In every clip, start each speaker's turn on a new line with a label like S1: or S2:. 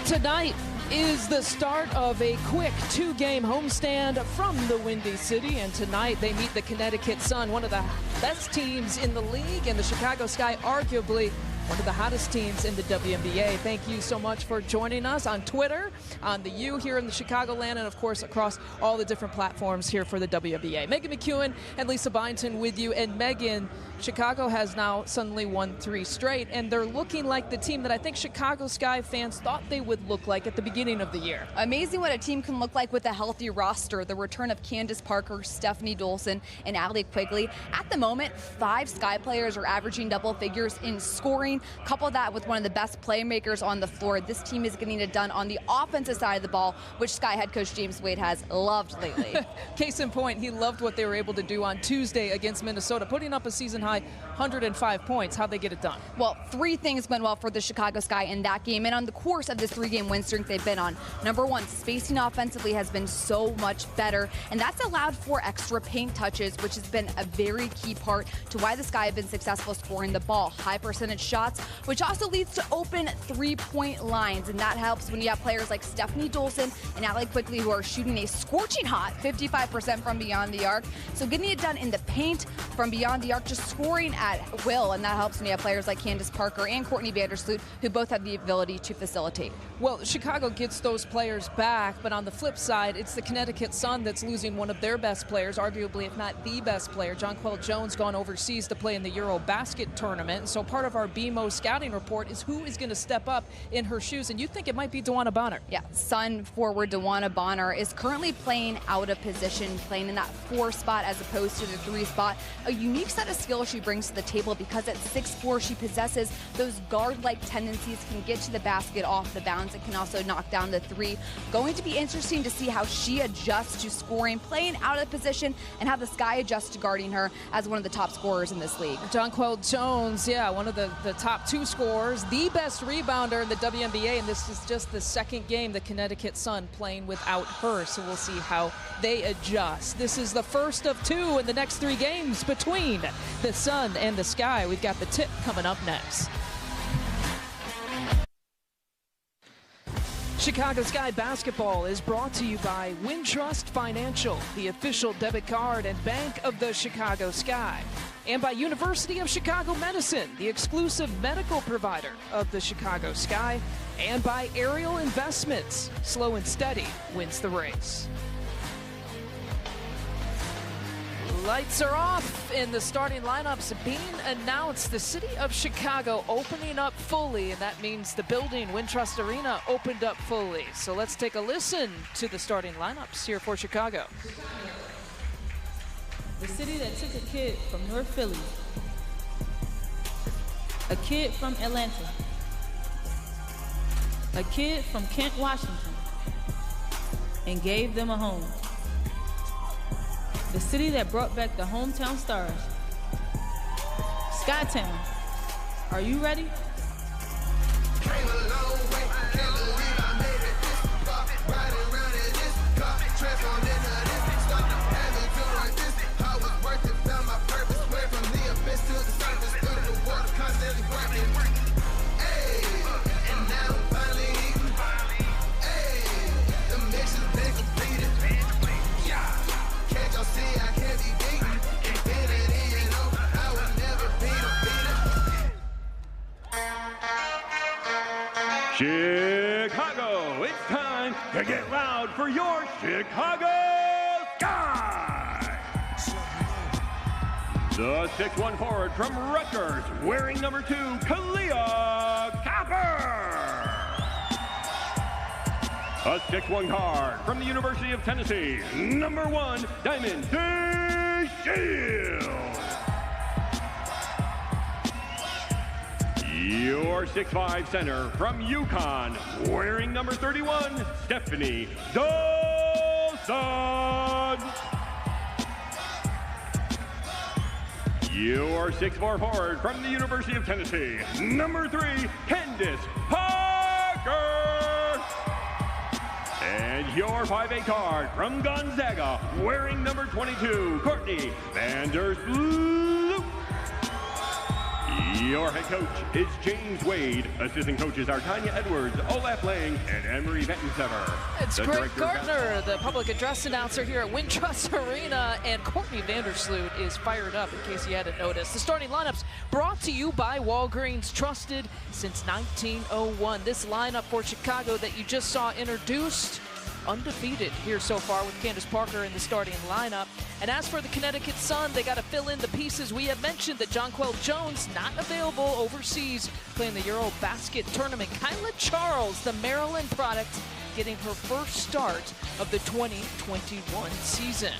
S1: Tonight is the start of a quick two-game homestand from the Windy City, and tonight they meet the Connecticut Sun, one of the best teams in the league, and the Chicago Sky, arguably one of the hottest teams in the WNBA. Thank you so much for joining us on Twitter, on the U here in the Chicagoland, and of course across all the different platforms here for the WNBA. Megan McEwen and Lisa Byington with you. And Megan, Chicago has now suddenly won 3 straight, and they're looking like the team that I think Chicago Sky fans thought they would look like at the beginning of the year.
S2: Amazing what a team can look like with a healthy roster. The return of Candace Parker, Stephanie Dolson, and Allie Quigley. At the moment, 5 Sky players are averaging double figures in scoring. Couple that with one of the best playmakers on the floor. This team is getting it done on the offensive side of the ball, which Sky head coach James Wade has loved lately.
S1: Case in point, he loved what they were able to do on Tuesday against Minnesota, putting up a season-high 105 points. How'd they get it done? Well,
S2: 3 things went well for the Chicago Sky in that game, and on the course of this 3-game win streak they've been on. Number 1, spacing offensively has been so much better, and that's allowed for extra paint touches, which has been a very key part to why the Sky have been successful scoring the ball. High percentage shots, which also leads to open 3-point lines, and that helps when you have players like Stephanie Dolson and Allie Quigley who are shooting a scorching hot 55% from beyond the arc. So getting it done in the paint, from beyond the arc, just scoring at will, and that helps when you have players like Candace Parker and Courtney Vandersloot who both have the ability to facilitate.
S1: Well, Chicago gets those players back, but on the flip side, it's the Connecticut Sun that's losing one of their best players, arguably if not the best player. Jonquel Jones gone overseas to play in the Eurobasket tournament, and so part of our BMO scouting report is who is going to step up in her shoes, and you think it might be DeWanna Bonner.
S2: Yeah, Sun forward DeWanna Bonner is currently playing out of position, playing in that 4 spot as opposed to the 3 spot. A unique set of skills she brings to the table because at 6'4", she possesses those guard-like tendencies, can get to the basket off the bounce, and can also knock down the 3. Going to be interesting to see how she adjusts to scoring, playing out of position, and how the Sky adjusts to guarding her as one of the top scorers in this league.
S1: Jonquel Jones, yeah, one of the top 2 scorers, the best rebounder in the WNBA, and this is just the 2nd game the Connecticut Sun playing without her, so we'll see how they adjust. This is the first of 2 in the next 3 games between the Sun and the Sky. We've got the tip coming up next. Chicago Sky basketball is brought to you by Wintrust Financial, the official debit card and bank of the Chicago Sky, and by University of Chicago Medicine, the exclusive medical provider of the Chicago Sky, and by Ariel Investments. Slow and steady wins the race. Lights are off and the starting lineups being announced. The city of Chicago opening up fully, and that means the building, Wintrust Arena, opened up fully. So let's take a listen to the starting lineups here for Chicago.
S3: The city that took a kid from North Philly, a kid from Atlanta, a kid from Kent, Washington, and gave them a home. The city that brought back the hometown stars. Skytown, are you ready?
S4: Chicago, it's time to get loud for your Chicago Sky! The 6'1" forward from Rutgers, wearing number 2, Kalia Capper. A 6'1" guard from the University of Tennessee, number 1, Diamond DeShields. Your 6'5" center from UConn, wearing number 31, Stephanie Dolson. Your 6'4" forward from the University of Tennessee, number 3, Candace Parker. And your 5'8" guard from Gonzaga, wearing number 22, Courtney Vandersloot. Your head coach is James Wade. Assistant coaches are Tanya Edwards, Olaf Lang, and Emery Vettensever.
S1: It's Greg Gardner, the public address announcer here at Wintrust Arena, and Courtney Vandersloot is fired up in case you hadn't noticed. The starting lineups brought to you by Walgreens, trusted since 1901. This lineup for Chicago that you just saw introduced, undefeated here so far with Candace Parker in the starting lineup. And as for the Connecticut Sun, they got to fill in the pieces. We have mentioned that Jonquel Jones not available overseas playing the Eurobasket tournament. Kyla Charles, the Maryland product, getting her first start of the 2021 season.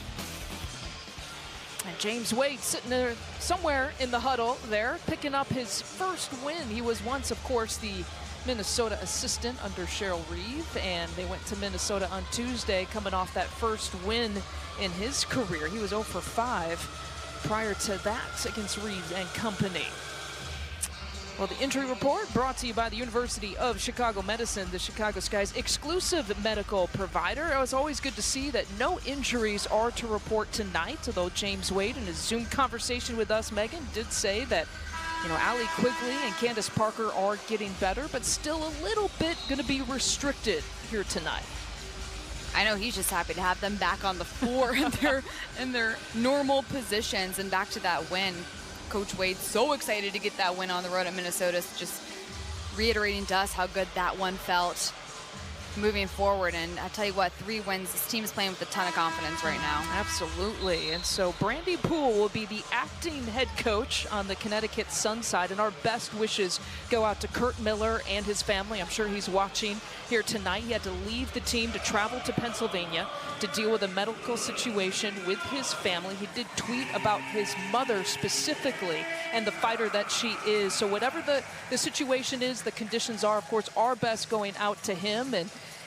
S1: And James Wade sitting there somewhere in the huddle there, picking up his first win. He was once, of course, the Minnesota assistant under Cheryl Reeve, and they went to Minnesota on Tuesday, coming off that first win in his career. He was 0 for 5 prior to that against Reeve and company. Well, the injury report brought to you by the University of Chicago Medicine, the Chicago Sky's exclusive medical provider. It was always good to see that no injuries are to report tonight, although James Wade in his Zoom conversation with us, Megan, did say that Allie Quigley and Candace Parker are getting better, but still a little bit going to be restricted here tonight.
S2: I know he's just happy to have them back on the floor in their normal positions. And back to that win, Coach Wade so excited to get that win on the road at Minnesota, just reiterating to us how good that one felt moving forward. And I tell you what, 3 wins, this team is playing with a ton of confidence right now.
S1: Absolutely. And so Brandy Poole will be the acting head coach on the Connecticut Sun side, and our best wishes go out to Kurt Miller and his family. I'm sure he's watching here tonight. He had to leave the team to travel to Pennsylvania to deal with a medical situation with his family. He did tweet about his mother specifically and the fighter that she is. So whatever the situation is, the conditions are, of course, our best going out to him.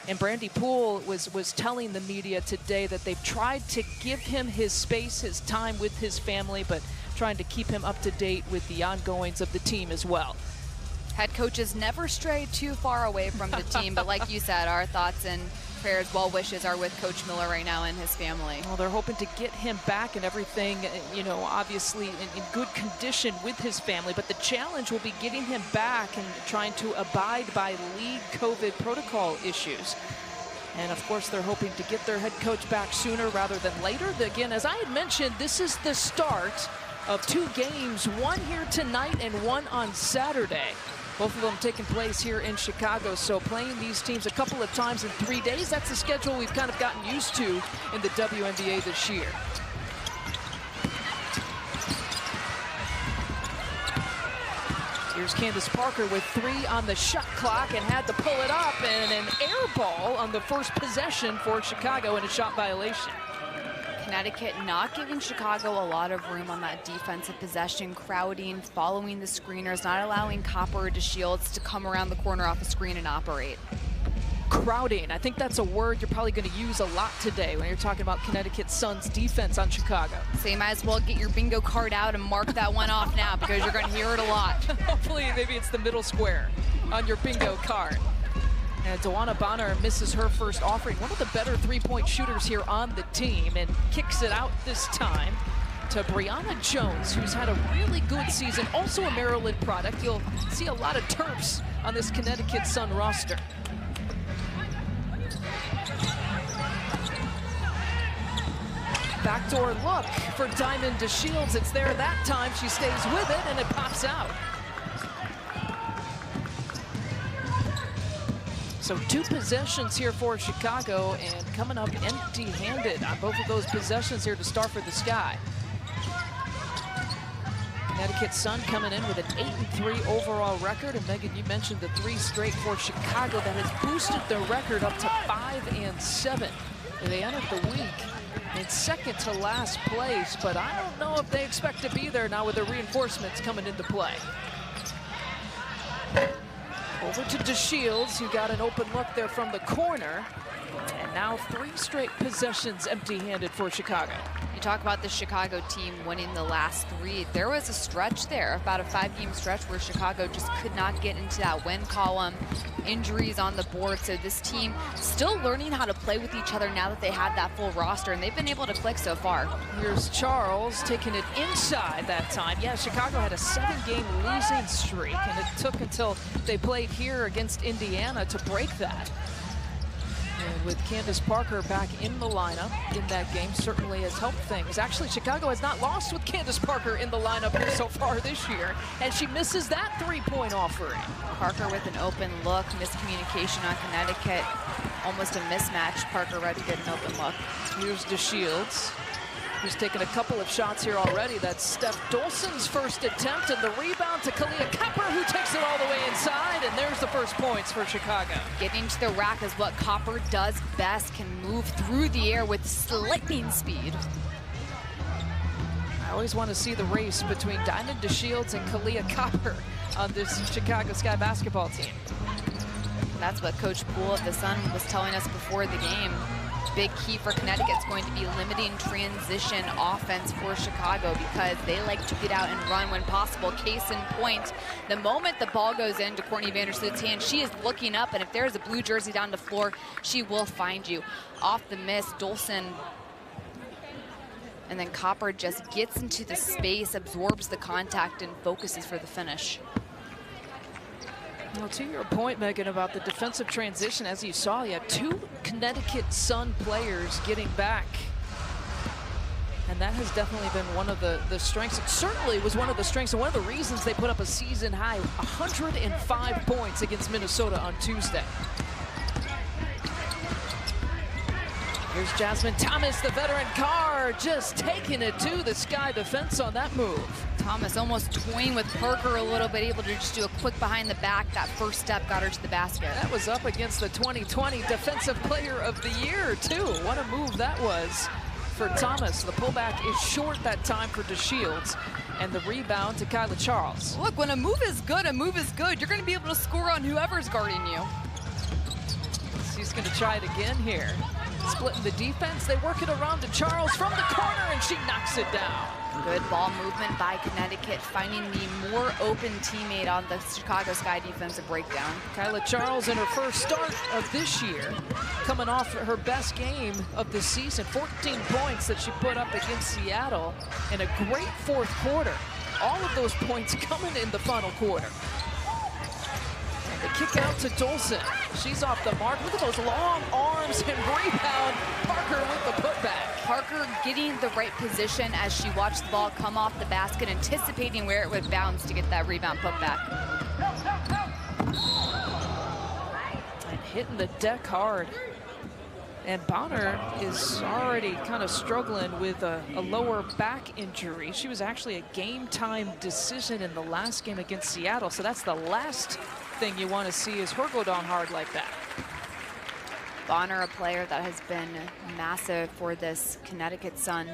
S1: And Brandy Poole was telling the media today that they've tried to give him his space, his time with his family, but trying to keep him up to date with the ongoings of the team as well.
S2: Head coaches never stray too far away from the team, but like you said, our thoughts and prayers, well wishes are with Coach Miller right now and his family.
S1: Well, they're hoping to get him back and everything, obviously in good condition with his family, but the challenge will be getting him back and trying to abide by league COVID protocol issues. And of course, they're hoping to get their head coach back sooner rather than later. Again, as I had mentioned, this is the start of 2 games, one here tonight and one on Saturday. Both of them taking place here in Chicago, so playing these teams a couple of times in 3 days, that's the schedule we've kind of gotten used to in the WNBA this year. Here's Candace Parker with 3 on the shot clock and had to pull it up, and an air ball on the first possession for Chicago and a shot violation.
S2: Connecticut not giving Chicago a lot of room on that defensive possession, crowding, following the screeners, not allowing Copper to Shields to come around the corner off a screen and operate.
S1: Crowding, I think that's a word you're probably going to use a lot today when you're talking about Connecticut Sun's defense on Chicago.
S2: So you might as well get your bingo card out and mark that one off now, because you're going to hear it a lot.
S1: Hopefully maybe it's the middle square on your bingo card. And Dewana Bonner misses her first offering. One of the better 3-point shooters here on the team, and kicks it out this time to Brianna Jones, who's had a really good season, also a Maryland product. You'll see a lot of Terps on this Connecticut Sun roster. Backdoor look for Diamond DeShields. It's there that time. She stays with it, and it pops out. So 2 possessions here for Chicago, and coming up empty-handed on both of those possessions here to start for the Sky. Connecticut Sun coming in with an 8-3 overall record. And Megan, you mentioned the 3 straight for Chicago. That has boosted the record up to 5-7. They entered the week in second to last place, but I don't know if they expect to be there now with the reinforcements coming into play. Over to DeShields, who got an open look there from the corner. And now 3 straight possessions empty-handed for Chicago.
S2: You talk about the Chicago team winning the last 3. There was a stretch there, about a 5-game stretch, where Chicago just could not get into that win column. Injuries on the board, so this team still learning how to play with each other now that they had that full roster, and they've been able to click so far.
S1: Here's Charles taking it inside that time. Yeah, Chicago had a 7-game losing streak, and it took until they played here against Indiana to break that. And with Candace Parker back in the lineup in that game, certainly has helped things. Actually, Chicago has not lost with Candace Parker in the lineup so far this year, and she misses that 3-point offering.
S2: Parker with an open look, miscommunication on Connecticut, almost a mismatch. Parker ready to get an open look.
S1: Here's DeShields, who's taken a couple of shots here already. That's Steph Dolson's first attempt, and the rebound to Kalia Copper, who takes it all the way inside, and there's the first points for Chicago.
S2: Getting to the rack is what Copper does best, can move through the air with lightning speed.
S1: I always want to see the race between Diamond DeShields and Kalia Copper on this Chicago Sky basketball team.
S2: That's what Coach Poole of the Sun was telling us before the game. Big key for Connecticut is going to be limiting transition offense for Chicago, because they like to get out and run when possible. Case in point, the moment the ball goes into Courtney Vandersloot's hand, she is looking up, and if there's a blue jersey down the floor, she will find you. Off the miss, Dolson, and then Copper just gets into the space, absorbs the contact, and focuses for the finish.
S1: Well, to your point, Megan, about the defensive transition, as you saw, you had 2 Connecticut Sun players getting back. And that has definitely been one of the strengths. It certainly was one of the strengths, and one of the reasons they put up a season high 105 points against Minnesota on Tuesday. Here's Jasmine Thomas, the veteran guard, just taking it to the Sky defense on that move.
S2: Thomas almost toying with Parker a little bit, able to just do a quick behind the back. That first step got her to the basket.
S1: That was up against the 2020 Defensive Player of the Year, too. What a move that was for Thomas. The pullback is short that time for DeShields, and the rebound to Kyla Charles.
S2: Look, when a move is good, you're going to be able to score on whoever's guarding you.
S1: She's going to try it again here. Splitting the defense, they work it around to Charles from the corner, and she knocks it down.
S2: Good ball movement by Connecticut, finding the more open teammate on the Chicago Sky defensive breakdown.
S1: Kyla Charles in her first start of this year, coming off her best game of the season, 14 points that she put up against Seattle in a great fourth quarter. All of those points coming in the final quarter. The kick out to Dolson. She's off the mark. Look at those long arms and rebound. Parker with the putback.
S2: Parker getting the right position as she watched the ball come off the basket, anticipating where it would bounce to get that rebound putback.
S1: And hitting the deck hard. And Bonner is already kind of struggling with a lower back injury. She was actually a game-time decision in the last game against Seattle, so that's the last thing you want to see is her go down hard like that.
S2: Bonner, a player that has been massive for this Connecticut Sun,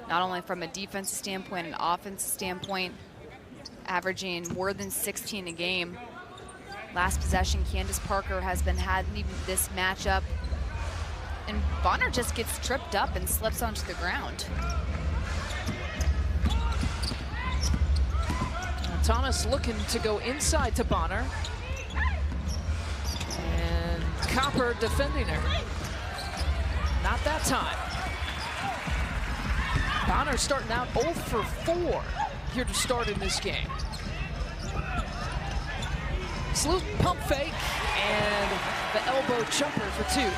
S2: not only from a defensive standpoint, an offensive standpoint, averaging more than 16 a game. Last possession, Candace Parker has been having this matchup, and Bonner just gets tripped up and slips onto the ground.
S1: Thomas looking to go inside to Bonner. And Copper defending her. Not that time. Bonner starting out 0 for 4 here to start in this game. Sloot pump fake and the elbow jumper for 2.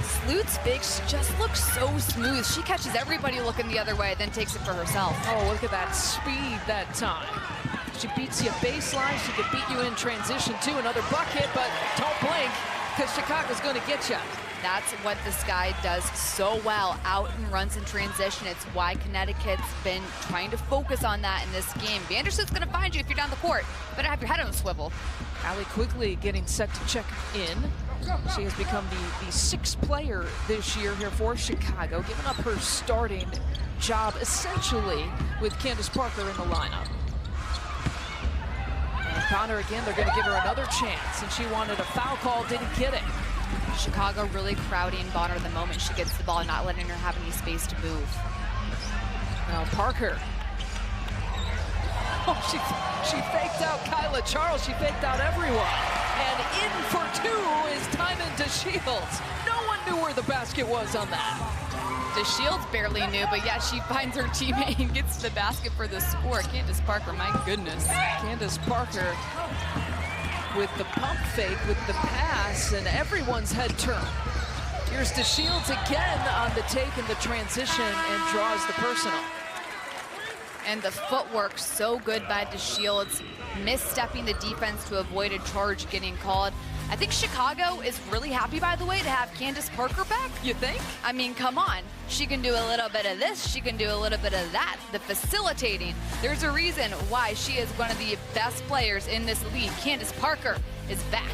S2: Sloot's fakes just look so smooth. She catches everybody looking the other way, then takes it for herself.
S1: Oh, look at that speed that time. She beats you baseline. She could beat you in transition too. Another bucket, but don't blink because Chicago's going to get you.
S2: That's what the Sky does so well, out and runs in transition. It's why Connecticut's been trying to focus on that in this game. Vandersloot's going to find you if you're down the court. Better have your head on a swivel.
S1: Allie quickly getting set to check in. She has become the 6th player this year here for Chicago, giving up her starting job essentially with Candace Parker in the lineup. And Bonner again, they're going to give her another chance, and she wanted a foul call, didn't get it.
S2: Chicago really crowding Bonner the moment she gets the ball, not letting her have any space to move.
S1: Now Parker. Oh, she faked out Kyla Charles. She faked out everyone. And in for two is Timon DeShields. No one knew where the basket was on that.
S2: DeShields barely knew, but yeah, she finds her teammate and gets to the basket for the score. Candace Parker, my goodness.
S1: Candace Parker with the pump fake, with the pass, and everyone's head turned. Here's DeShields again on the take and the transition and draws the personal.
S2: And the footwork so good by DeShields, misstepping the defense to avoid a charge getting called. I think Chicago is really happy, by the way, to have Candace Parker back.
S1: You think?
S2: I mean, come on. She can do a little bit of this. She can do a little bit of that. The facilitating. There's a reason why she is one of the best players in this league. Candace Parker is back.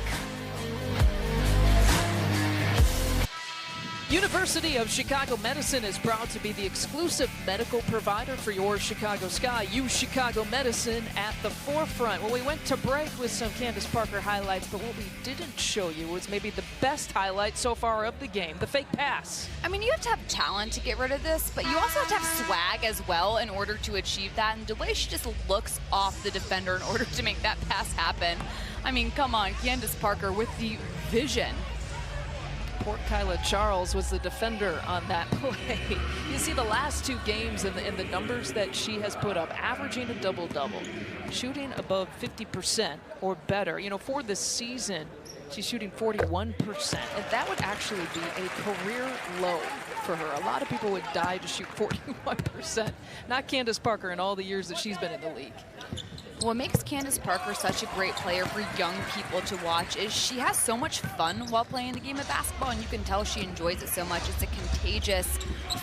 S1: University of Chicago Medicine is proud to be the exclusive medical provider for your Chicago Sky. Use Chicago Medicine at the forefront. Well, we went to break with some Candace Parker highlights, but what we didn't show you was maybe the best highlight so far of the game, the fake pass.
S2: I mean, you have to have talent to get rid of this, but you also have to have swag as well in order to achieve that. And the way she just looks off the defender in order to make that pass happen. I mean, come on, Candace Parker with the vision.
S1: Poor Kyla Charles was the defender on that play. You see the last two games and the numbers that she has put up, averaging a double-double, shooting above 50% or better. You know, for this season, she's shooting 41%, and that would actually be a career low for her. A lot of people would die to shoot 41%. Not Candace Parker in all the years that she's been in the league.
S2: What makes Candace Parker such a great player for young people to watch is she has so much fun while playing the game of basketball, and you can tell she enjoys it so much. It's a contagious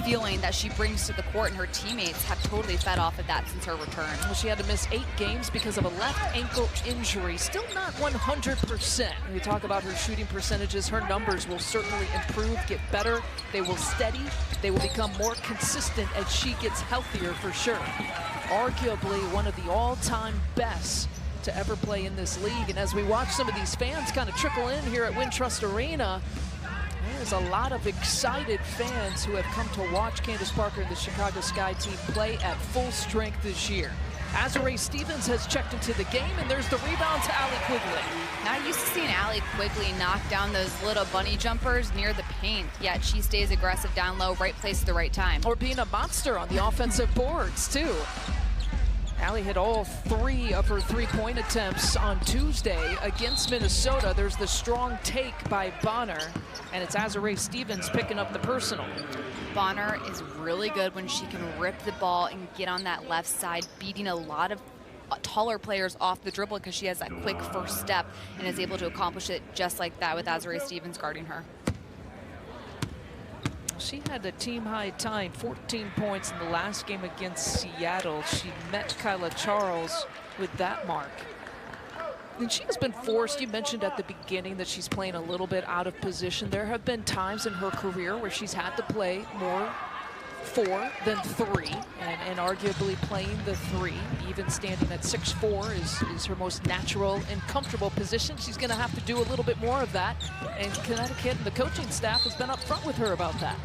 S2: feeling that she brings to the court, and her teammates have totally fed off of that since her return.
S1: Well, she had to miss 8 games because of a left ankle injury. Still not 100%. When we talk about her shooting percentages, her numbers will certainly improve, get better. They will steady. They will become more consistent as she gets healthier for sure. Arguably one of the all-time best to ever play in this league. And as we watch some of these fans kind of trickle in here at Wintrust Arena, there's a lot of excited fans who have come to watch Candace Parker and the Chicago Sky team play at full strength this year. Azurá Stevens has checked into the game, and there's the rebound to Allie Quigley.
S2: Not used to seeing Allie Quigley knock down those little bunny jumpers near the paint, yet she stays aggressive down low, right place at the right time.
S1: Or being a monster on the offensive boards, too. Allie hit all 3 of her three-point attempts on Tuesday against Minnesota. There's the strong take by Bonner, and it's Azurá Stevens picking up the personal.
S2: Bonner is really good when she can rip the ball and get on that left side, beating a lot of taller players off the dribble because she has that quick first step and is able to accomplish it just like that with Azurá Stevens guarding her.
S1: She had a team-high tying 14 points in the last game against Seattle. She met Kyla Charles with that mark. And she has been forced, you mentioned at the beginning that she's playing a little bit out of position. There have been times in her career where she's had to play more 4 than 3, and arguably playing the 3, even standing at 6'4", is her most natural and comfortable position. She's going to have to do a little bit more of that, and Connecticut and the coaching staff has been upfront with her about that.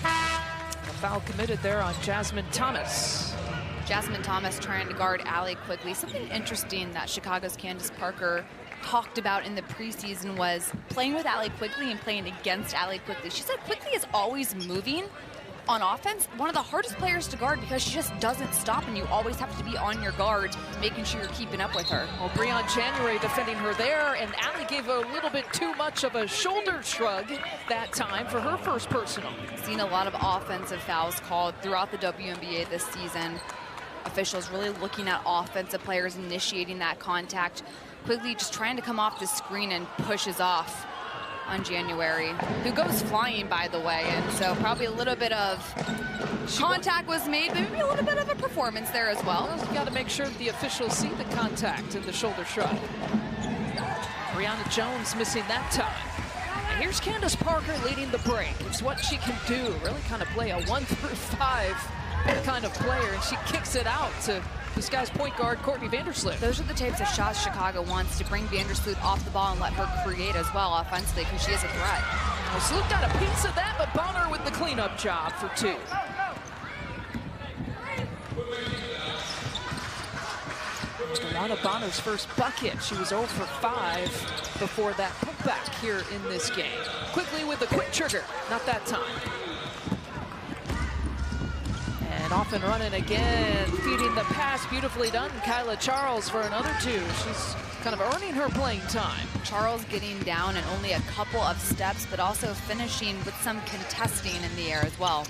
S1: A foul committed there on Jasmine Thomas.
S2: Jasmine Thomas trying to guard Allie Quigley. Something interesting that Chicago's Candace Parker talked about in the preseason was playing with Allie Quigley and playing against Allie Quigley. She said Quigley is always moving on offense. One of the hardest players to guard because she just doesn't stop, and you always have to be on your guard, making sure you're keeping up with her.
S1: Well, Breon January defending her there, and Allie gave a little bit too much of a shoulder shrug that time for her first personal.
S2: Seen a lot of offensive fouls called throughout the WNBA this season. Officials really looking at offensive players initiating that contact. Quigley just trying to come off the screen and pushes off on January, who goes flying, by the way, and so probably a little bit of contact was made, but maybe a little bit of a performance there as well.
S1: You got to make sure the officials see the contact in the shoulder shrug. Brianna Jones missing that time. And here's Candace Parker leading the break. It's what she can do, really kind of play a 1 through 5 kind of player, and she kicks it out to this guy's point guard, Courtney Vandersloot.
S2: Those are the types of shots Chicago wants, to bring Vandersloot off the ball and let her create as well offensively, because she is a threat.
S1: Well, Sloot got a piece of that, but Bonner with the cleanup job for 2. DeWanna Bonner's first bucket. She was 0 for 5 before that putback here in this game. Quickly with the quick trigger, not that time. And off and running again, feeding the pass, beautifully done. Kyla Charles for another 2. She's kind of earning her playing time.
S2: Charles getting down in only a couple of steps, but also finishing with some contesting in the air as well.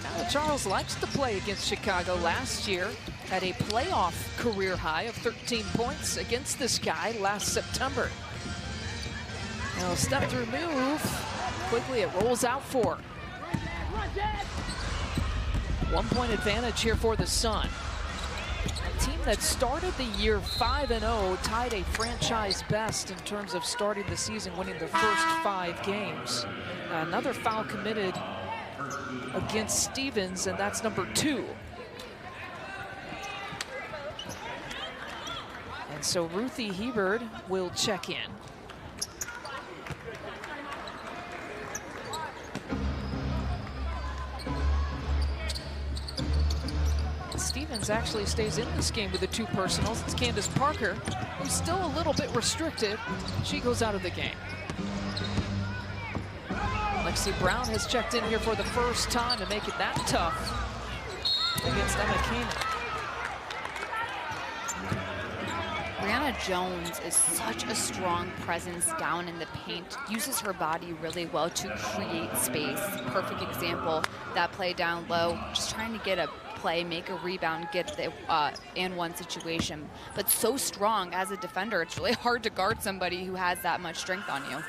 S1: Kyla Charles likes to play against Chicago. Last year had a playoff career high of 13 points against this guy last September. Now step through move. Quickly it rolls out for her. 1-point advantage here for the Sun. A team that started the year 5-0, tied a franchise best in terms of starting the season, winning their first 5 games. Another foul committed against Stevens, and that's number 2. And so Ruthie Hebert will check in. Stevens actually stays in this game with the 2 personals. It's Candace Parker, who's still a little bit restricted. She goes out of the game. Lexi Brown has checked in here for the first time to make it that tough against Emma Keenan.
S2: Brianna Jones is such a strong presence down in the paint, uses her body really well to create space. Perfect example, that play down low, just trying to get a play, make a rebound, get the and one situation. But so strong as a defender, it's really hard to guard somebody who has that much strength on you.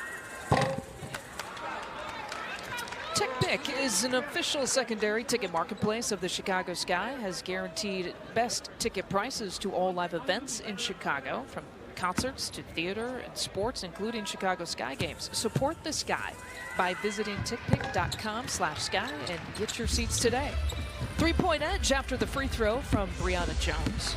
S1: TickPick is an official secondary ticket marketplace of the Chicago Sky, has guaranteed best ticket prices to all live events in Chicago, from concerts to theater and sports, including Chicago Sky games. Support the Sky by visiting tickpick.com/sky and get your seats today. 3-point edge after the free throw from Brianna Jones.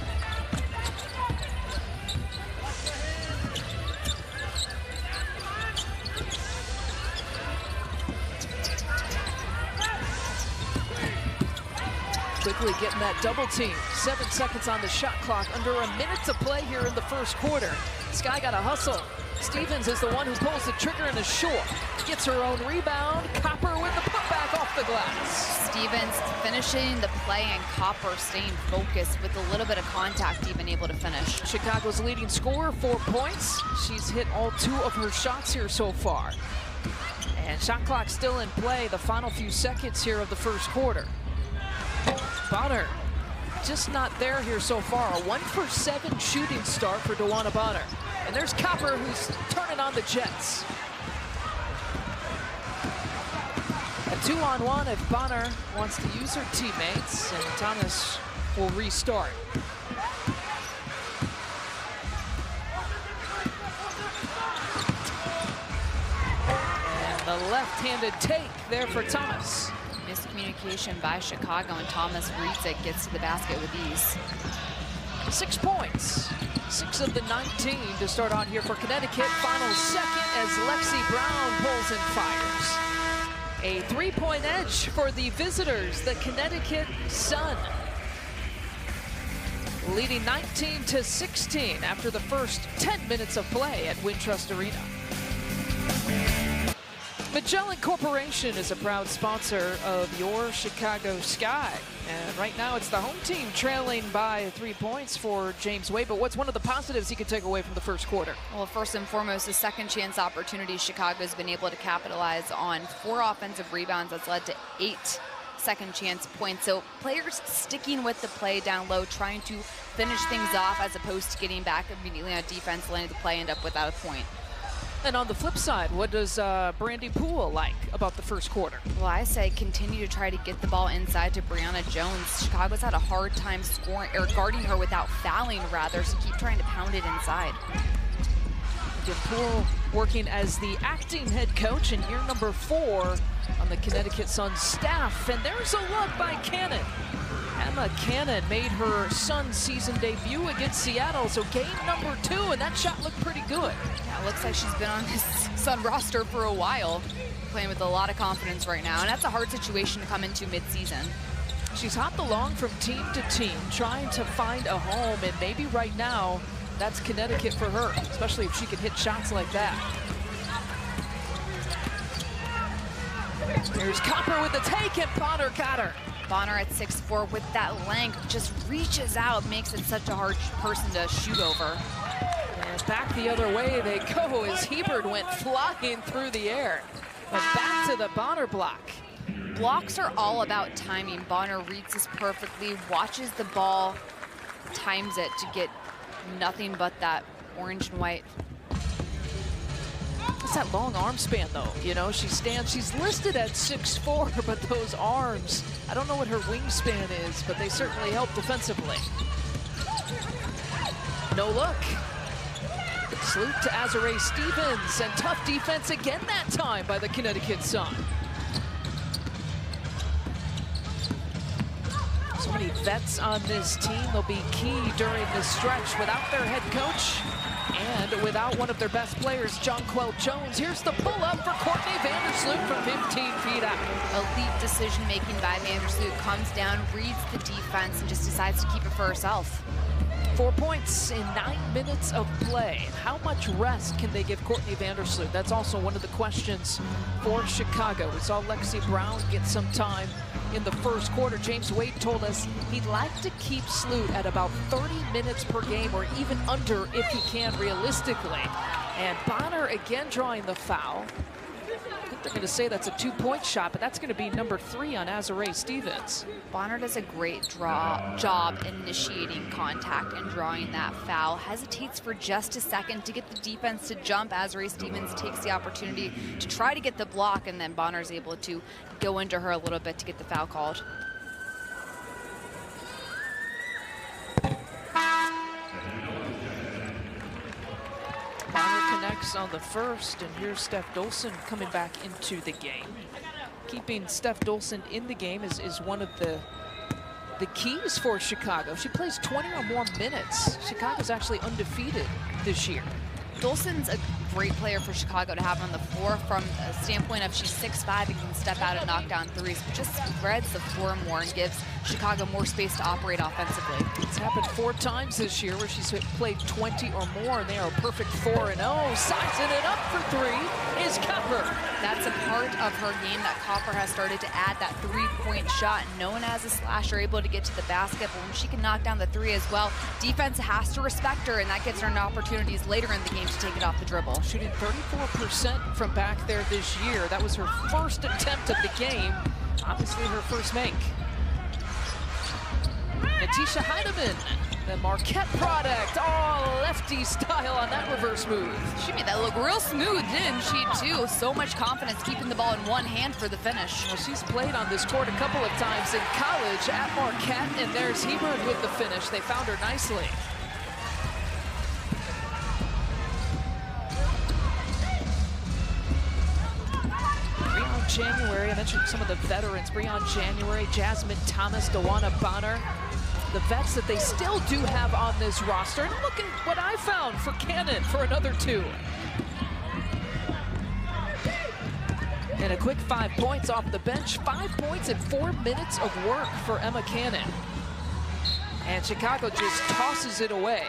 S1: Quickly getting that double team. 7 seconds on the shot clock. Under a minute to play here in the first quarter. Sky got a hustle. Stevens is the one who pulls the trigger and is short. Gets her own rebound. Copper with the putback off the glass.
S2: Stevens finishing the play and Copper staying focused with a little bit of contact, even able to finish.
S1: Chicago's leading scorer, 4 points. She's hit all 2 of her shots here so far. And shot clock still in play. The final few seconds here of the first quarter. Bonner just not there here so far. A 1 for 7 shooting start for DeWanna Bonner. And there's Copper, who's turning on the Jets. A 2-on-1 if Bonner wants to use her teammates, and Thomas will restart. And the left-handed take there for Thomas.
S2: Miscommunication by Chicago, and Thomas reads it, gets to the basket with ease.
S1: 6 points, 6 of the 19 to start on here for Connecticut. Final second as Lexi Brown pulls and fires. A 3-point edge for the visitors, the Connecticut Sun. Leading 19-16 after the first 10 minutes of play at Wintrust Arena. Magellan Corporation is a proud sponsor of your Chicago Sky. And right now it's the home team trailing by 3 points for James Wade. But what's one of the positives he could take away from the first quarter?
S2: Well, first and foremost, the second chance opportunities Chicago's been able to capitalize on. 4 offensive rebounds that's led to 8 second chance points. So players sticking with the play down low, trying to finish things off as opposed to getting back immediately on defense, letting the play end up without a point.
S1: And on the flip side, what does Brandy Poole like about the first quarter?
S2: Well, I say continue to try to get the ball inside to Brianna Jones. Chicago's had a hard time scoring or guarding her without fouling, rather, so keep trying to pound it inside.
S1: Again, Poole working as the acting head coach in year number 4 on the Connecticut Sun staff. And there's a look by Cannon. Emma Cannon made her Sun season debut against Seattle, so game number 2, and that shot looked pretty good.
S2: Yeah, it looks like she's been on this Sun roster for a while, playing with a lot of confidence right now, and that's a hard situation to come into mid-season.
S1: She's hopped along from team to team, trying to find a home, and maybe right now, that's Connecticut for her, especially if she can hit shots like that. Here's Copper with the take, and Bonner got her.
S2: Bonner at 6'4" with that length just reaches out, makes it such a hard person to shoot over.
S1: And back the other way they go as Hebert went flying through the air. But back to the Bonner block.
S2: Blocks are all about timing. Bonner reads this perfectly, watches the ball, times it to get nothing but that orange and white.
S1: It's that long arm span, though. You know, she's listed at 6'4", but those arms, I don't know what her wingspan is, but they certainly help defensively. No look. Salute to Azurá Stevens, and tough defense again that time by the Connecticut Sun. So many vets on this team. They'll be key during this stretch without their head coach and without one of their best players, Jonquel Jones. Here's the pull-up for Courtney Vandersloot from 15 feet out.
S2: Elite decision-making by Vandersloot, comes down, reads the defense, and just decides to keep it for herself.
S1: 4 points in 9 minutes of play. How much rest can they give Courtney Vandersloot? That's also one of the questions for Chicago. We saw Lexi Brown get some time in the first quarter. James Wade told us he'd like to keep Sloot at about 30 minutes per game, or even under if he can realistically. And Bonner again drawing the foul. I think they're going to say that's a 2-point shot, but that's going to be number 3 on Azurá Stevens.
S2: Bonner does a great job initiating contact and drawing that foul. Hesitates for just a second to get the defense to jump. Azurá Stevens takes the opportunity to try to get the block, and then Bonner's able to go into her a little bit to get the foul called.
S1: Bonner connects on the first, and here's Steph Dolson coming back into the game. Keeping Steph Dolson in the game is one of the keys for Chicago. She plays 20 or more minutes. Chicago's actually undefeated this year.
S2: Dolson's a great player for Chicago to have on the floor from a standpoint of she's 6'5" and can step out and knock down threes, but just spreads the floor more and gives Chicago more space to operate offensively.
S1: It's happened 4 times this year where she's played 20 or more, and they are a perfect 4-0. Sizing it up for 3 is Copper.
S2: That's a part of her game that Copper has started to add, that 3-point shot. Known as a slasher, able to get to the basket, but when she can knock down the 3 as well, defense has to respect her, and that gives her opportunities later in the game to take it off the dribble.
S1: Shooting 34% from back there this year. That was her first attempt at the game. Obviously her first make. Natisha Heidemann, the Marquette product, all lefty style on that reverse move.
S2: She made that look real smooth, didn't she, too? So much confidence keeping the ball in one hand for the finish.
S1: Well, she's played on this court a couple of times in college at Marquette, and there's Hebert with the finish. They found her nicely. January, I mentioned some of the veterans, Breon January, Jasmine Thomas, Dewana Bonner, the vets that they still do have on this roster. And look at what I found for Cannon for another 2. And a quick 5 points off the bench. 5 points in 4 minutes of work for Emma Cannon. And Chicago just tosses it away.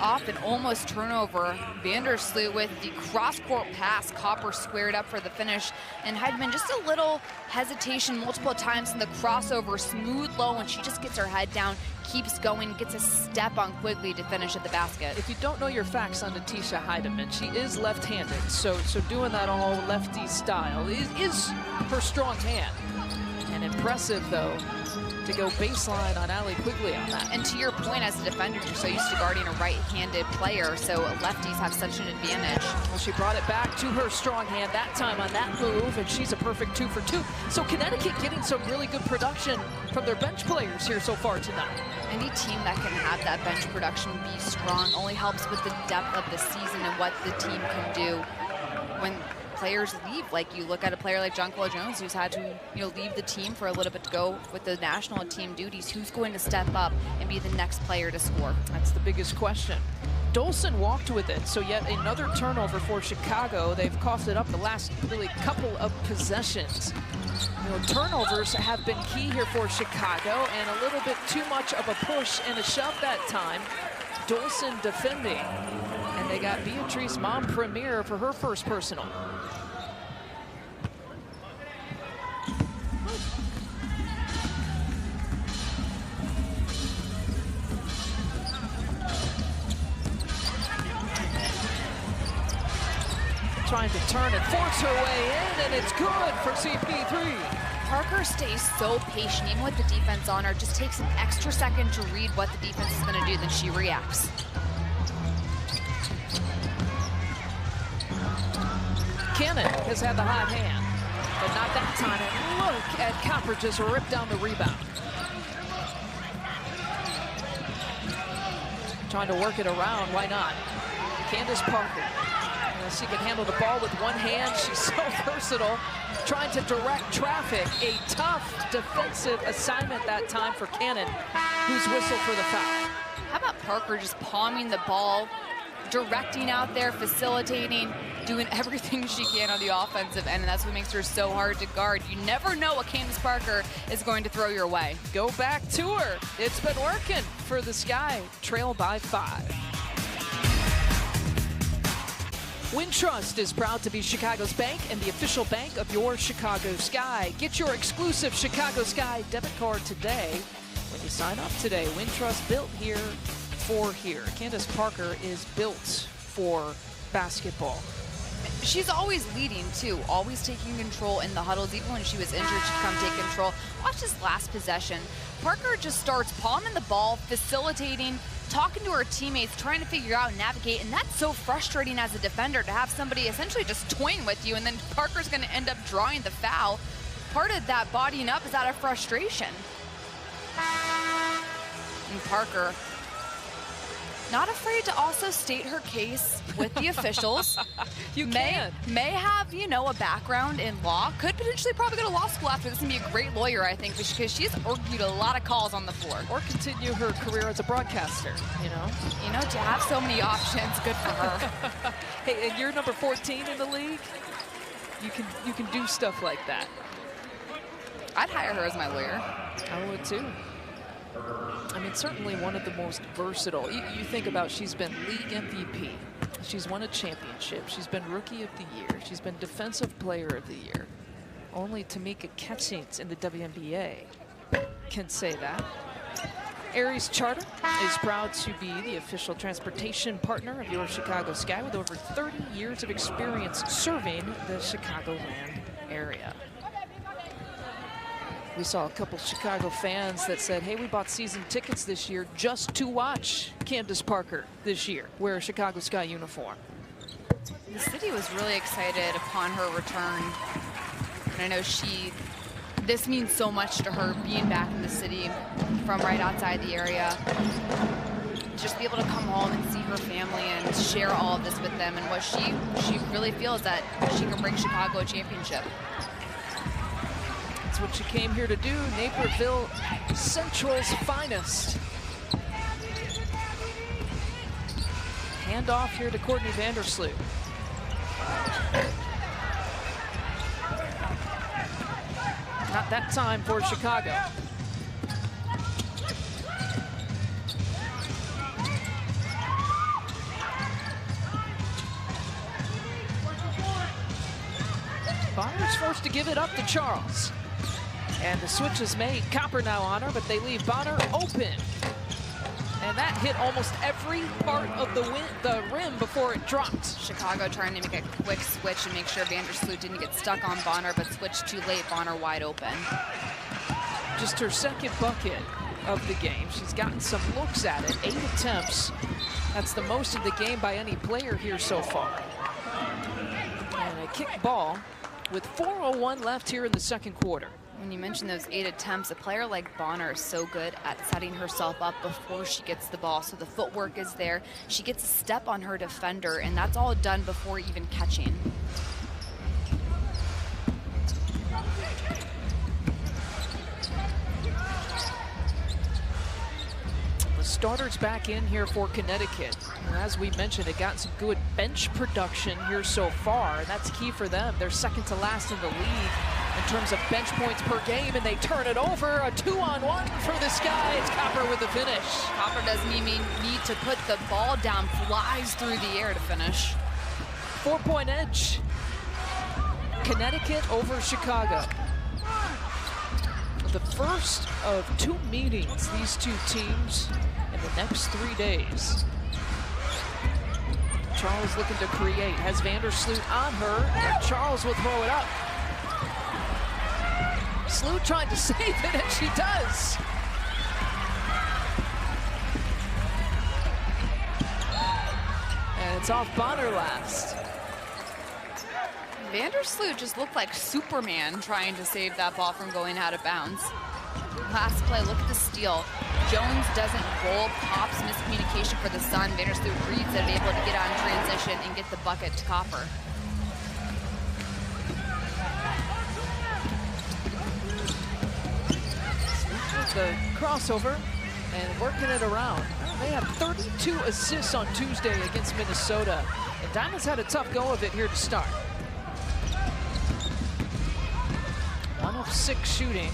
S2: Off and almost turnover. Vandersloot with the cross-court pass. Copper squared up for the finish. And Heidemann just a little hesitation multiple times in the crossover. Smooth low, and she just gets her head down, keeps going, gets a step on Quigley to finish at the basket.
S1: If you don't know your facts on Natisha Heidemann, she is left-handed. So doing that all lefty style is her strong hand. And impressive, though, to go baseline on Allie Quigley on that.
S2: And to your point, as a defender, you're so used to guarding a right-handed player, so lefties have such an advantage.
S1: Well, she brought it back to her strong hand that time on that move, and she's a perfect 2 for 2. So Connecticut getting some really good production from their bench players here so far tonight.
S2: Any team that can have that bench production be strong only helps with the depth of the season and what the team can do when players leave. Like, you look at a player like Jonquel Jones, who's had to, leave the team for a little bit to go with the national team duties. Who's going to step up and be the next player to score?
S1: That's the biggest question. Dolson walked with it, so yet another turnover for Chicago. They've coughed it up the last really couple of possessions. You know, turnovers have been key here for Chicago, and a little bit too much of a push and a shove that time. Dolson defending, and they got Beatrice Mom Premier for her first personal. Trying to turn and force her way in, and it's good for CP3.
S2: Parker stays so patient, even with the defense on her, just takes an extra second to read what the defense is going to do, then she reacts.
S1: Cannon has had the hot hand, but not that time. And look at Copper just rip down the rebound. Trying to work it around, why not? Candace Parker. She can handle the ball with one hand. She's so versatile, trying to direct traffic. A tough defensive assignment that time for Cannon, who's whistled for the foul.
S2: How about Parker just palming the ball, directing out there, facilitating, doing everything she can on the offensive end, and that's what makes her so hard to guard. You never know what Candace Parker is going to throw your way.
S1: Go back to her. It's been working for the Sky. Trail by 5. Wintrust is proud to be Chicago's bank and the official bank of your Chicago Sky. Get your exclusive Chicago Sky debit card today when you sign up today. Wintrust, built here for here. Candace Parker is built for basketball.
S2: She's always leading, too, always taking control in the huddles. Even when she was injured, she'd come take control. Watch this last possession. Parker just starts palming the ball, facilitating, talking to her teammates, trying to figure out and navigate, and that's so frustrating as a defender to have somebody essentially just toying with you, and then Parker's going to end up drawing the foul. Part of that bodying up is out of frustration. And Parker, not afraid to also state her case with the officials. May have, you know, a background in law. Could potentially probably go to law school after this and be a great lawyer, I think, because she's argued a lot of calls on the floor.
S1: Or continue her career as a broadcaster, you know?
S2: You know, to have so many options, good for her.
S1: Hey, and you're number 14 in the league. You can do stuff like that.
S2: I'd hire her as my lawyer.
S1: I would too. I mean, certainly one of the most versatile. You think about, she's been league MVP. She's won a championship. She's been Rookie of the Year. She's been Defensive Player of the Year. Only Tamika Catchings in the WNBA can say that. Aries Charter is proud to be the official transportation partner of your Chicago Sky with over 30 years of experience serving the Chicagoland area. We saw a couple Chicago fans that said, hey, we bought season tickets this year just to watch Candace Parker this year wear a Chicago Sky uniform.
S2: The city was really excited upon her return. And I know this means so much to her, being back in the city from right outside the area. Just be able to come home and see her family and share all of this with them, and what she really feels that she can bring Chicago a championship.
S1: That's what she came here to do. Naperville Central's finest. Hand off here to Courtney Vandersloot. Not that time for Chicago. Bonner's forced to give it up to Charles. And the switch is made. Copper now on her, but they leave Bonner open. And that hit almost every part of the rim before it dropped.
S2: Chicago trying to make a quick switch and make sure Vandersloot didn't get stuck on Bonner, but switched too late. Bonner wide open.
S1: Just her second bucket of the game. She's gotten some looks at it. 8 attempts. That's the most of the game by any player here so far. And a kick ball with 4:01 left here in the second quarter.
S2: When you mention those 8 attempts, a player like Bonner is so good at setting herself up before she gets the ball. So the footwork is there. She gets a step on her defender, and that's all done before even catching.
S1: starters back in here for Connecticut. And as we mentioned, they got some good bench production here so far, and that's key for them. They're second to last in the league in terms of bench points per game, and they turn it over. A 2-on-1 for the Sky. It's Copper with the finish.
S2: Copper doesn't even need to put the ball down, flies through the air to finish.
S1: 4-point edge. Connecticut over Chicago. The first of 2 meetings, these 2 teams, in the next 3 days. Charles looking to create, has Vandersloot on her, and Charles will throw it up. Sloot trying to save it, and she does. And it's off Bonner last.
S2: Vandersloot just looked like Superman trying to save that ball from going out of bounds. Last play, look at the steal. Jones doesn't roll, pops, miscommunication for the Sun. Vandersloot reads it, able to get on transition and get the bucket to Copper.
S1: The crossover and working it around. They had 32 assists on Tuesday against Minnesota. And Diamonds had a tough go of it here to start. 1 of 6 shooting.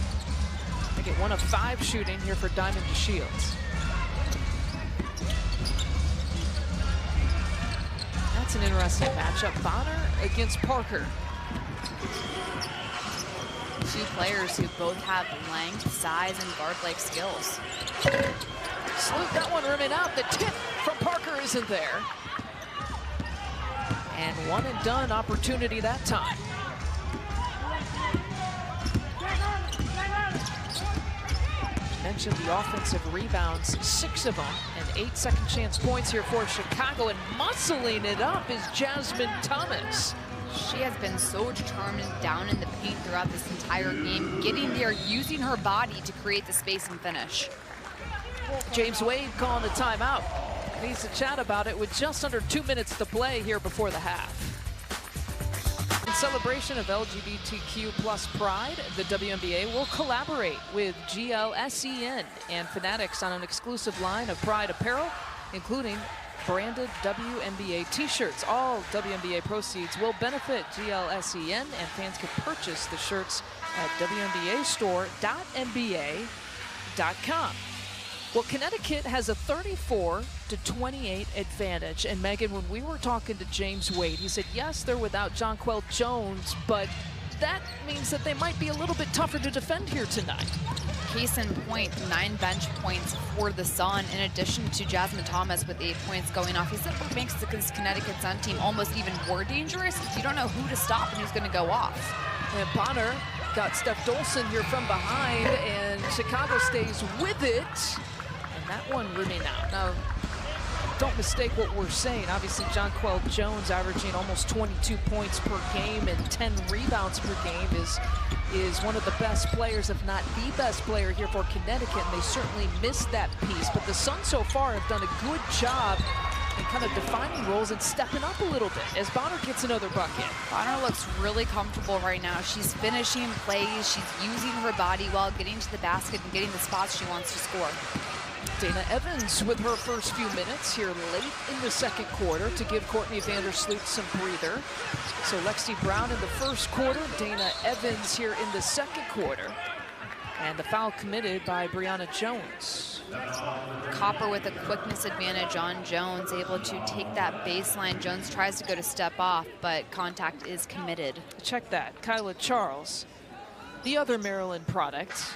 S1: They get 1 of 5 shooting here for Diamond to Shields. That's an interesting matchup. Bonner against Parker.
S2: 2 players who both have length, size, and guard-like skills.
S1: Sloot got one rimming out. The tip from Parker isn't there. And 1 and done opportunity that time. Mentioned the offensive rebounds, 6 of them, and 8 second chance points here for Chicago, and muscling it up is Jasmine Thomas.
S2: She has been so determined down in the paint throughout this entire game, getting there, using her body to create the space and finish.
S1: James Wade calling a timeout. Needs to chat about it with just under 2 minutes to play here before the half. In celebration of LGBTQ plus pride, the WNBA will collaborate with GLSEN and Fanatics on an exclusive line of Pride apparel, including branded WNBA t-shirts. All WNBA proceeds will benefit GLSEN, and fans can purchase the shirts at WNBAstore.nba.com. Well, Connecticut has a 34-28 advantage. And Megan, when we were talking to James Wade, he said, yes, they're without Jonquel Jones, but that means that they might be a little bit tougher to defend here tonight.
S2: Case in point, 9 bench points for the Sun, in addition to Jasmine Thomas with 8 points going off. He said what makes the Connecticut Sun team almost even more dangerous is you don't know who to stop and who's going to go off.
S1: And Bonner got Steph Dolson here from behind, and Chicago stays with it. And that one rimming out. Now, don't mistake what we're saying. Obviously, Jonquel Jones averaging almost 22 points per game and 10 rebounds per game is one of the best players, if not the best player here for Connecticut, and they certainly missed that piece. But the Suns so far have done a good job in kind of defining roles and stepping up a little bit as Bonner gets another bucket.
S2: Bonner looks really comfortable right now. She's finishing plays, she's using her body well, getting to the basket and getting the spots she wants to score.
S1: Dana Evans with her first few minutes here late in the second quarter to give Courtney Vandersloot some breather. So Lexi Brown in the first quarter, Dana Evans here in the second quarter. And the foul committed by Brianna Jones.
S2: Copper with a quickness advantage on Jones, able to take that baseline. Jones tries to go to step off, but contact is committed.
S1: Check that, Kyla Charles, the other Maryland product.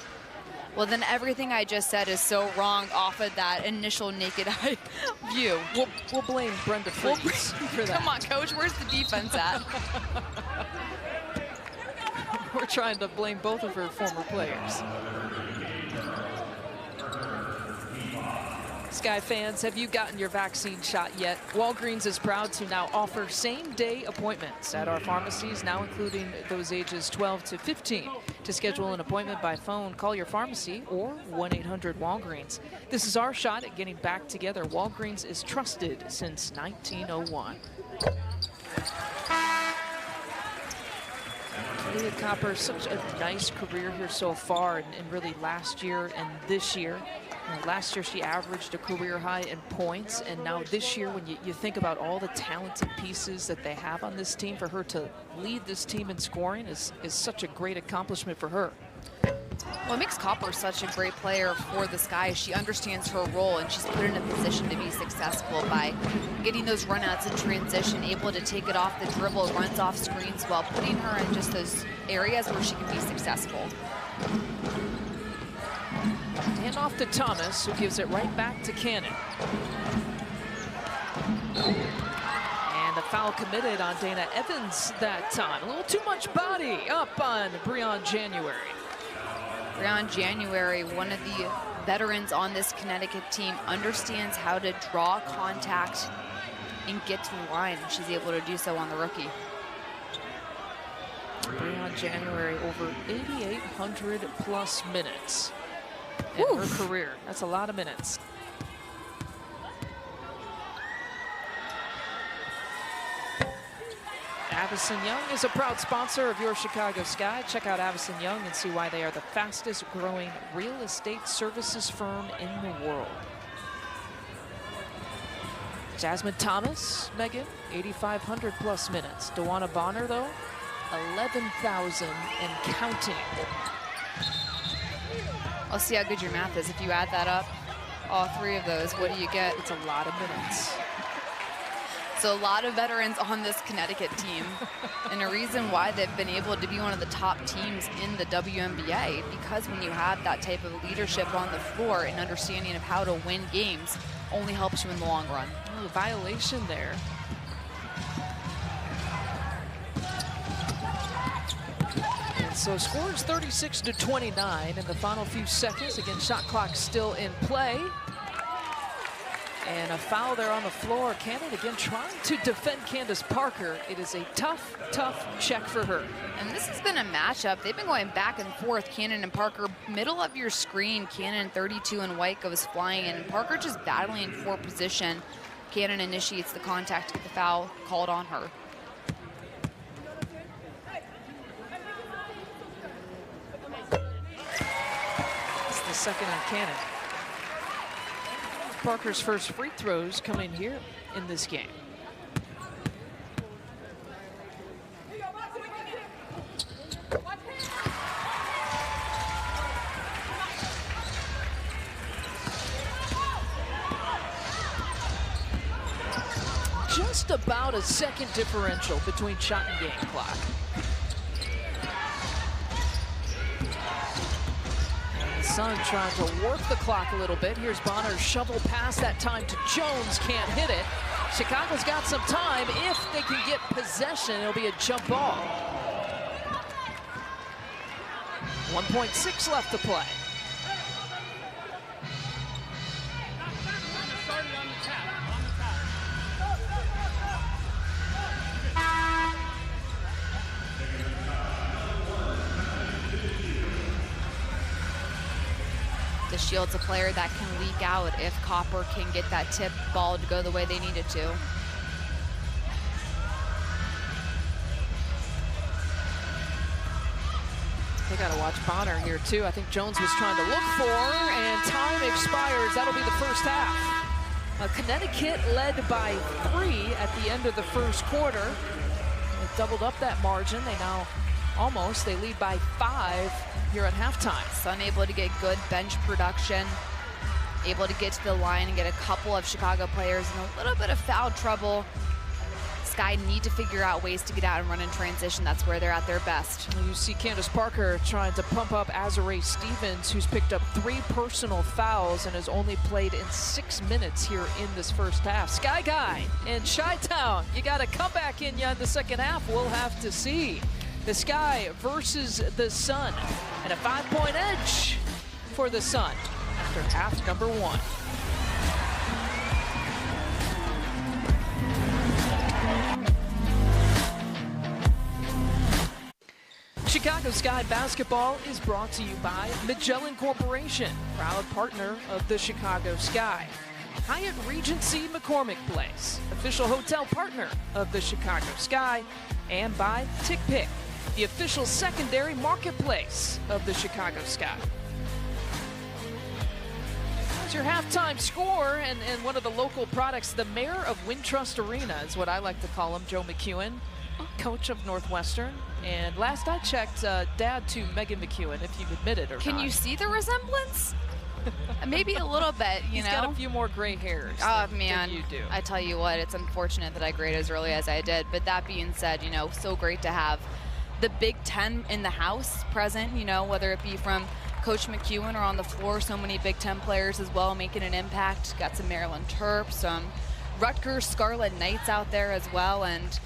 S2: Well, then everything I just said is so wrong off of that initial naked eye view.
S1: We'll blame Brenda Freeze for that.
S2: Come on, coach, where's the defense at?
S1: We're trying to blame both of her former players. Sky fans, have you gotten your vaccine shot yet? Walgreens is proud to now offer same-day appointments at our pharmacies, now including those ages 12 to 15. To schedule an appointment by phone, call your pharmacy or 1-800-WALGREENS. This is our shot at getting back together. Walgreens is trusted since 1901. Leah Copper, such a nice career here so far, and really last year and this year. Last year she averaged a career high in points, and now this year when you think about all the talented pieces that they have on this team, for her to lead this team in scoring is such a great accomplishment for her.
S2: Well, it makes Copper such a great player for the Sky. She understands her role, and she's put in a position to be successful by getting those runouts in transition, able to take it off the dribble, runs off screens well, putting her in just those areas where she can be successful.
S1: Hand off to Thomas, who gives it right back to Cannon. And a foul committed on Dana Evans that time. A little too much body up on Breon January.
S2: Breon January, one of the veterans on this Connecticut team, understands how to draw contact and get to the line. She's able to do so on the rookie.
S1: Breon January over 8,800 plus minutes in her career. That's a lot of minutes. Avison Young is a proud sponsor of your Chicago Sky. Check out Avison Young and see why they are the fastest growing real estate services firm in the world. Jasmine Thomas, Megan, 8,500 plus minutes. Dewana Bonner, though, 11,000 and counting.
S2: I'll see how good your math is. If you add that up, all three of those, what do you get?
S1: It's a lot of minutes.
S2: So a lot of veterans on this Connecticut team, and a reason why they've been able to be one of the top teams in the WNBA, because when you have that type of leadership on the floor and understanding of how to win games, only helps you in the long run.
S1: Oh, violation there. And so score is 36-29 in the final few seconds. Again, shot clock still in play. And a foul there on the floor. Cannon again trying to defend Candace Parker. It is a tough, tough check for her.
S2: And this has been a matchup. They've been going back and forth, Cannon and Parker. Middle of your screen, Cannon 32 and white goes flying, and Parker just battling for position. Cannon initiates the contact to get the foul called on her.
S1: It's the second on Cannon. Parker's first free throws coming here in this game. Just about a second differential between shot and game clock. Sun trying to work the clock a little bit. Here's Bonner's shovel pass, that time to Jones, can't hit it. Chicago's got some time. If they can get possession, it'll be a jump ball. 1.6 left to play.
S2: The Shield's a player that can leak out if Copper can get that tip ball to go the way they need it to.
S1: They got to watch Bonner here too. I think Jones was trying to look for, and time expires. That'll be the first half. Connecticut led by 3 at the end of the first quarter. They doubled up that margin. They now they lead by 5 here at halftime.
S2: Sun able to get good bench production, able to get to the line and get a couple of Chicago players in a little bit of foul trouble. Sky need to figure out ways to get out and run in transition. That's where they're at their best.
S1: You see Candace Parker trying to pump up Azurá Stevens, who's picked up 3 personal fouls and has only played in 6 minutes here in this first half. Sky Guy in Chi-Town, you got to come back in the second half. We'll have to see. The Sky versus the Sun, and a 5-point edge for the Sun after half number 1. Chicago Sky basketball is brought to you by Magellan Corporation, proud partner of the Chicago Sky. Hyatt Regency McCormick Place, official hotel partner of the Chicago Sky, and by TickPick, the official secondary marketplace of the Chicago Sky. Here's your halftime score, and one of the local products, the mayor of Wintrust Arena is what I like to call him, Joe McEwen, coach of Northwestern. And last I checked, dad to Megan McEwen, if you admit it or not.
S2: Can you see the resemblance? Maybe a little bit, you know.
S1: He's got a few more gray hairs
S2: man,
S1: than you do. I
S2: tell you what, it's unfortunate that I grade as early as I did. But that being said, you know, so great to have the Big Ten in the house present, you know, whether it be from Coach McEwen or on the floor, so many Big Ten players as well making an impact. Got some Maryland Terps, some Rutgers Scarlet Knights out there as well. And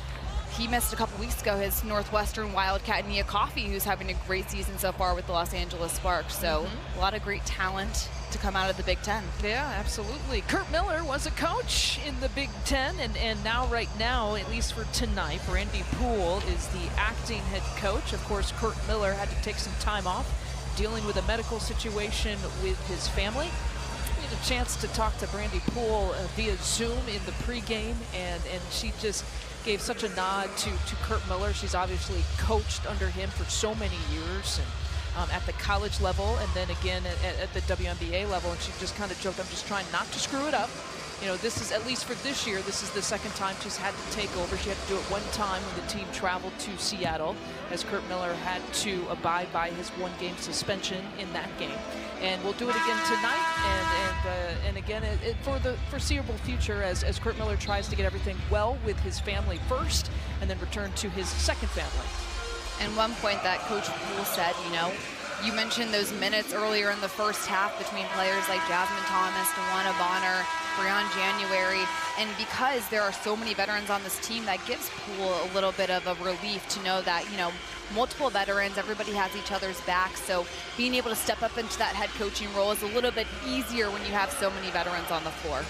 S2: he missed a couple weeks ago his Northwestern Wildcat Nia Coffey, who's having a great season so far with the Los Angeles Sparks. So a lot of great talent to come out of the Big Ten.
S1: Yeah, absolutely. Kurt Miller was a coach in the Big Ten, and now, right now, at least for tonight, Brandy Poole is the acting head coach. Of course, Kurt Miller had to take some time off, dealing with a medical situation with his family. We had a chance to talk to Brandy Poole via Zoom in the pregame, and she just gave such a nod to Kurt Miller. She's obviously coached under him for so many years, and at the college level, and then again at the WNBA level, and she just kind of joked, I'm just trying not to screw it up. You know, this is, at least for this year, this is the second time she's had to take over. She had to do it one time when the team traveled to Seattle, as Kurt Miller had to abide by his one-game suspension in that game. And we'll do it again tonight, and again for the foreseeable future, as Kurt Miller tries to get everything well with his family first, and then return to his second family.
S2: And one point that Coach Poole said, you know, you mentioned those minutes earlier in the first half between players like Jasmine Thomas, DeWanna Bonner, Breon January, and because there are so many veterans on this team, that gives Poole a little bit of a relief to know that, you know, multiple veterans, everybody has each other's back, so being able to step up into that head coaching role is a little bit easier when you have so many veterans on the floor.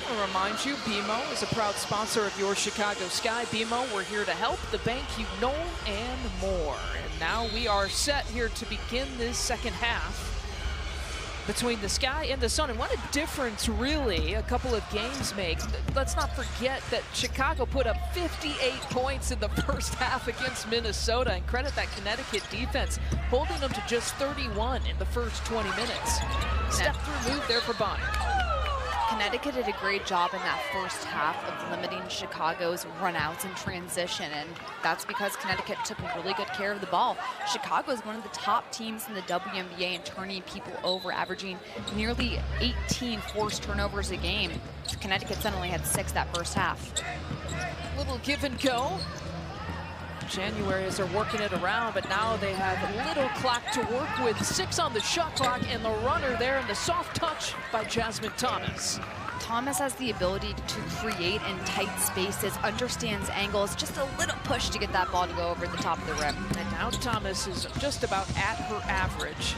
S1: I'll remind you, BMO is a proud sponsor of your Chicago Sky. BMO, we're here to help, the bank you know, and more. And now we are set here to begin this second half between the Sky and the Sun. And what a difference, really, a couple of games make. Let's not forget that Chicago put up 58 points in the first half against Minnesota, and credit that Connecticut defense, holding them to just 31 in the first 20 minutes. Step-through move there for Bonner.
S2: Connecticut did a great job in that first half of limiting Chicago's runouts and transition, and that's because Connecticut took really good care of the ball. Chicago is one of the top teams in the WNBA in turning people over, averaging nearly 18 forced turnovers a game. Connecticut suddenly had 6 that first half.
S1: Little give and go. January as they're working it around, but now they have a little clock to work with. 6 on the shot clock, and the runner there, and the soft touch by Jasmine Thomas.
S2: Thomas has the ability to create in tight spaces, understands angles, just a little push to get that ball to go over the top of the rim.
S1: And now Thomas is just about at her average.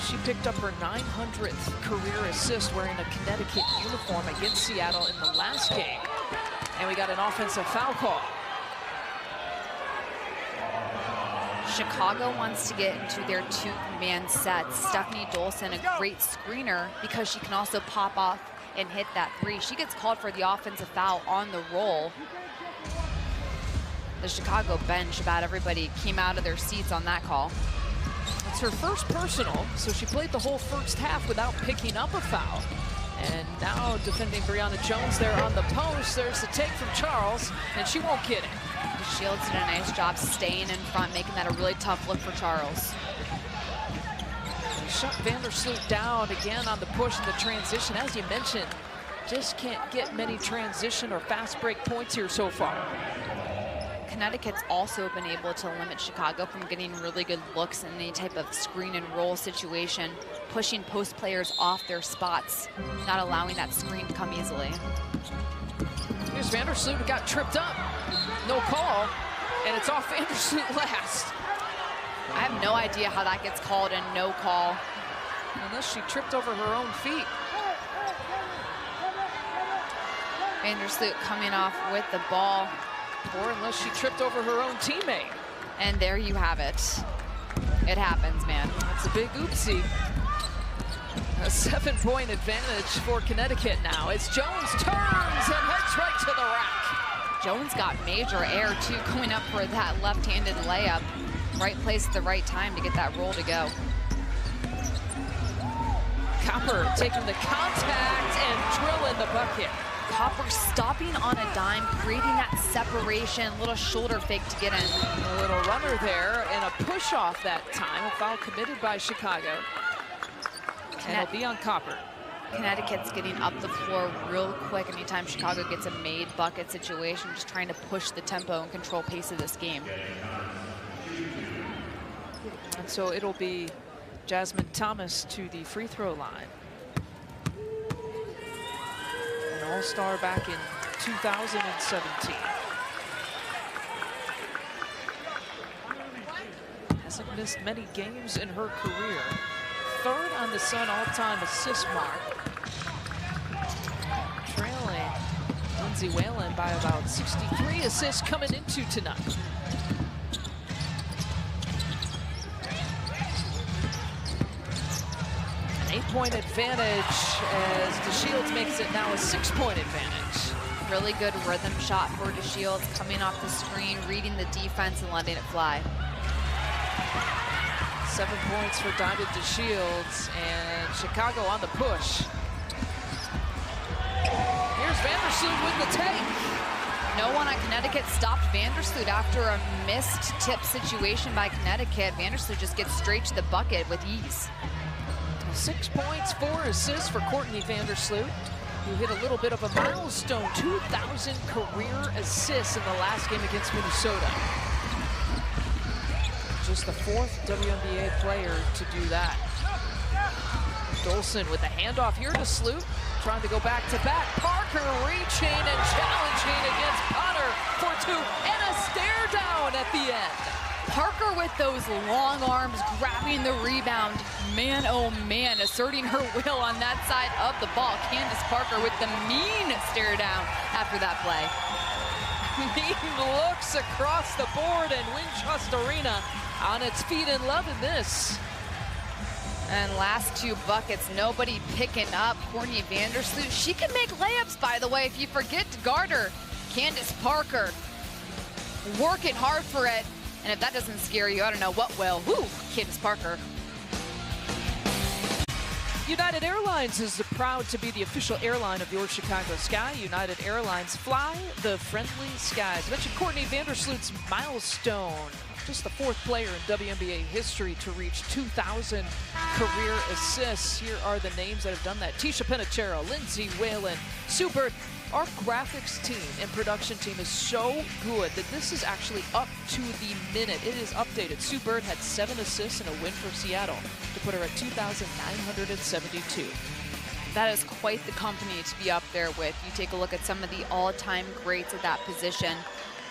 S1: She picked up her 900th career assist wearing a Connecticut uniform against Seattle in the last game. And we got an offensive foul call.
S2: Chicago wants to get into their 2-man sets. Stephanie Dolson, a great screener, because she can also pop off and hit that 3. She gets called for the offensive foul on the roll. The Chicago bench, about everybody came out of their seats on that call.
S1: It's her first personal, so she played the whole first half without picking up a foul. And now defending Brianna Jones there on the post. There's the take from Charles, and she won't get it.
S2: Shields did a nice job staying in front, making that a really tough look for Charles.
S1: Shut Vandersloot down again on the push and the transition. As you mentioned, just can't get many transition or fast break points here so far.
S2: Connecticut's also been able to limit Chicago from getting really good looks in any type of screen and roll situation, pushing post players off their spots, not allowing that screen to come easily.
S1: Here's Vandersloot, who got tripped up. No call, and it's off Vandersloot last.
S2: I have no idea how that gets called and no call.
S1: Unless she tripped over her own feet.
S2: Vandersloot coming off with the ball.
S1: Or unless she tripped over her own teammate.
S2: And there you have it. It happens, man.
S1: That's a big oopsie. A 7-point advantage for Connecticut now as Jones turns and heads right to the rack.
S2: Jones got major air, too, going up for that left-handed layup. Right place at the right time to get that roll to go.
S1: Copper taking the contact and drilling the bucket.
S2: Copper stopping on a dime, creating that separation, little shoulder fake to get in.
S1: A little runner there and a push off that time. A foul committed by Chicago. And it'll be on Copper.
S2: Connecticut's getting up the floor real quick anytime Chicago gets a made bucket situation, just trying to push the tempo and control pace of this game.
S1: And so it'll be Jasmine Thomas to the free throw line. An all-star back in 2017. Hasn't missed many games in her career. Third on the Sun all-time assist mark. Trailing Lindsay Whalen by about 63 assists coming into tonight. An 8-point advantage as DeShields makes it now a 6-point advantage.
S2: Really good rhythm shot for DeShields, coming off the screen, reading the defense and letting it fly.
S1: 7 points for Dinah DeShields, and Chicago on the push. Here's Vandersloot with the take.
S2: No one on Connecticut stopped Vandersloot after a missed tip situation by Connecticut. Vandersloot just gets straight to the bucket with ease.
S1: 6 points, 4 assists for Courtney Vandersloot, who hit a little bit of a milestone, 2,000 career assists in the last game against Minnesota. Just the 4th WNBA player to do that. Dolson with the handoff here to Sloot, trying to go back-to-back. Parker reaching and challenging against Potter for 2, and a stare down at the end.
S2: Parker with those long arms, grabbing the rebound. Man, oh man, asserting her will on that side of the ball. Candace Parker with the mean stare down after that play.
S1: Mean looks across the board, and Wintrust Arena on its feet and loving this.
S2: And last 2 buckets, nobody picking up Courtney Vandersloot. She can make layups, by the way, if you forget to guard her. Candace Parker working hard for it. And if that doesn't scare you, I don't know what will. Woo, Candace Parker.
S1: United Airlines is proud to be the official airline of your Chicago Sky. United Airlines, fly the friendly skies. I mentioned Courtney Vandersloot's milestone. Just the 4th player in WNBA history to reach 2,000 career assists. Here are the names that have done that. Tisha Penachero, Lindsay Whalen, Sue Bird. Our graphics team and production team is so good that this is actually up to the minute. It is updated. Sue Bird had 7 assists in a win for Seattle to put her at 2,972.
S2: That is quite the company to be up there with. You take a look at some of the all-time greats at that position.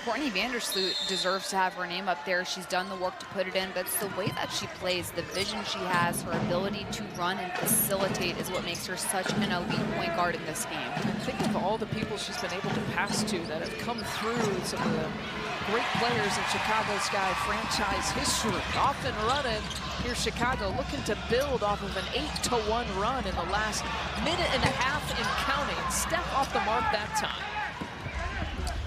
S2: Courtney Vandersloot deserves to have her name up there. She's done the work to put it in, but it's the way that she plays, the vision she has, her ability to run and facilitate is what makes her such an elite point guard in this game.
S1: And think of all the people she's been able to pass to that have come through some of the great players in Chicago Sky franchise history. Off and running, here's Chicago looking to build off of an 8-1 run in the last minute and a half and counting. Step off the mark that time.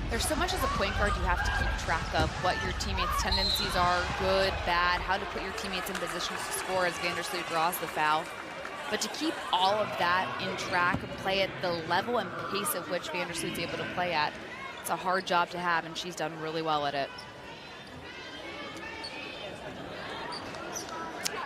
S2: There's so much as a point guard you have to keep track of what your teammates' tendencies are, good, bad, how to put your teammates in positions to score as Vandersloot draws the foul. But to keep all of that in track and play at the level and pace at which Vandersloot's able to play at, it's a hard job to have, and she's done really well at it.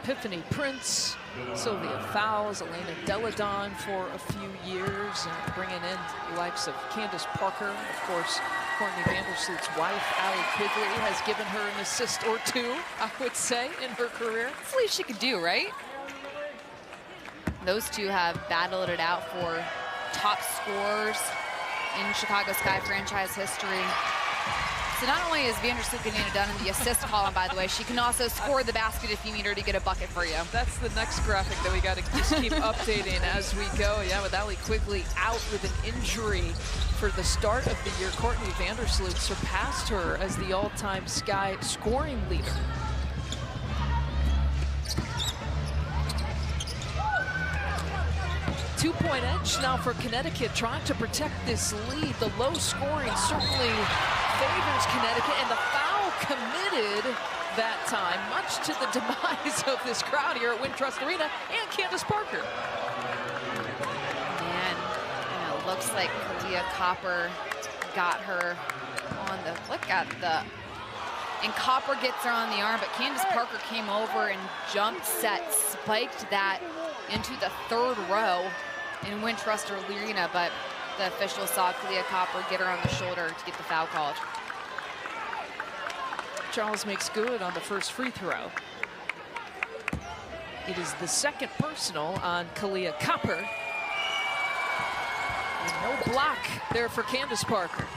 S1: Epiphany Prince, Sylvia Fowles, Elena Deladon for a few years, and bringing in the likes of Candace Parker. Of course, Courtney Vandersloot's wife, Allie Quigley, has given her an assist or 2, I would say, in her career.
S2: That's the least she could do, right? Those two have battled it out for top scorers in Chicago Sky franchise history. So not only is Vandersloot getting it done in the assist column, by the way, she can also score the basket if you need her to get a bucket for you.
S1: That's the next graphic that we got to just keep updating as we go. Yeah, with Allie Quigley out with an injury for the start of the year, Courtney Vandersloot surpassed her as the all-time Sky scoring leader. Two-point edge now for Connecticut, trying to protect this lead. The low scoring certainly favors Connecticut, and the foul committed that time, much to the demise of this crowd here at Wintrust Arena and Candace Parker.
S2: Man, looks like Kalia Copper got her on the, look at the, and Copper gets her on the arm, but Candace Parker came over and jump set, spiked that into the third row in Wintrust Arena, but the official saw Kalia Copper get her on the shoulder to get the foul called.
S1: Charles makes good on the first free throw. It is the second personal on Kalia Copper. And no block there for Candace Parker.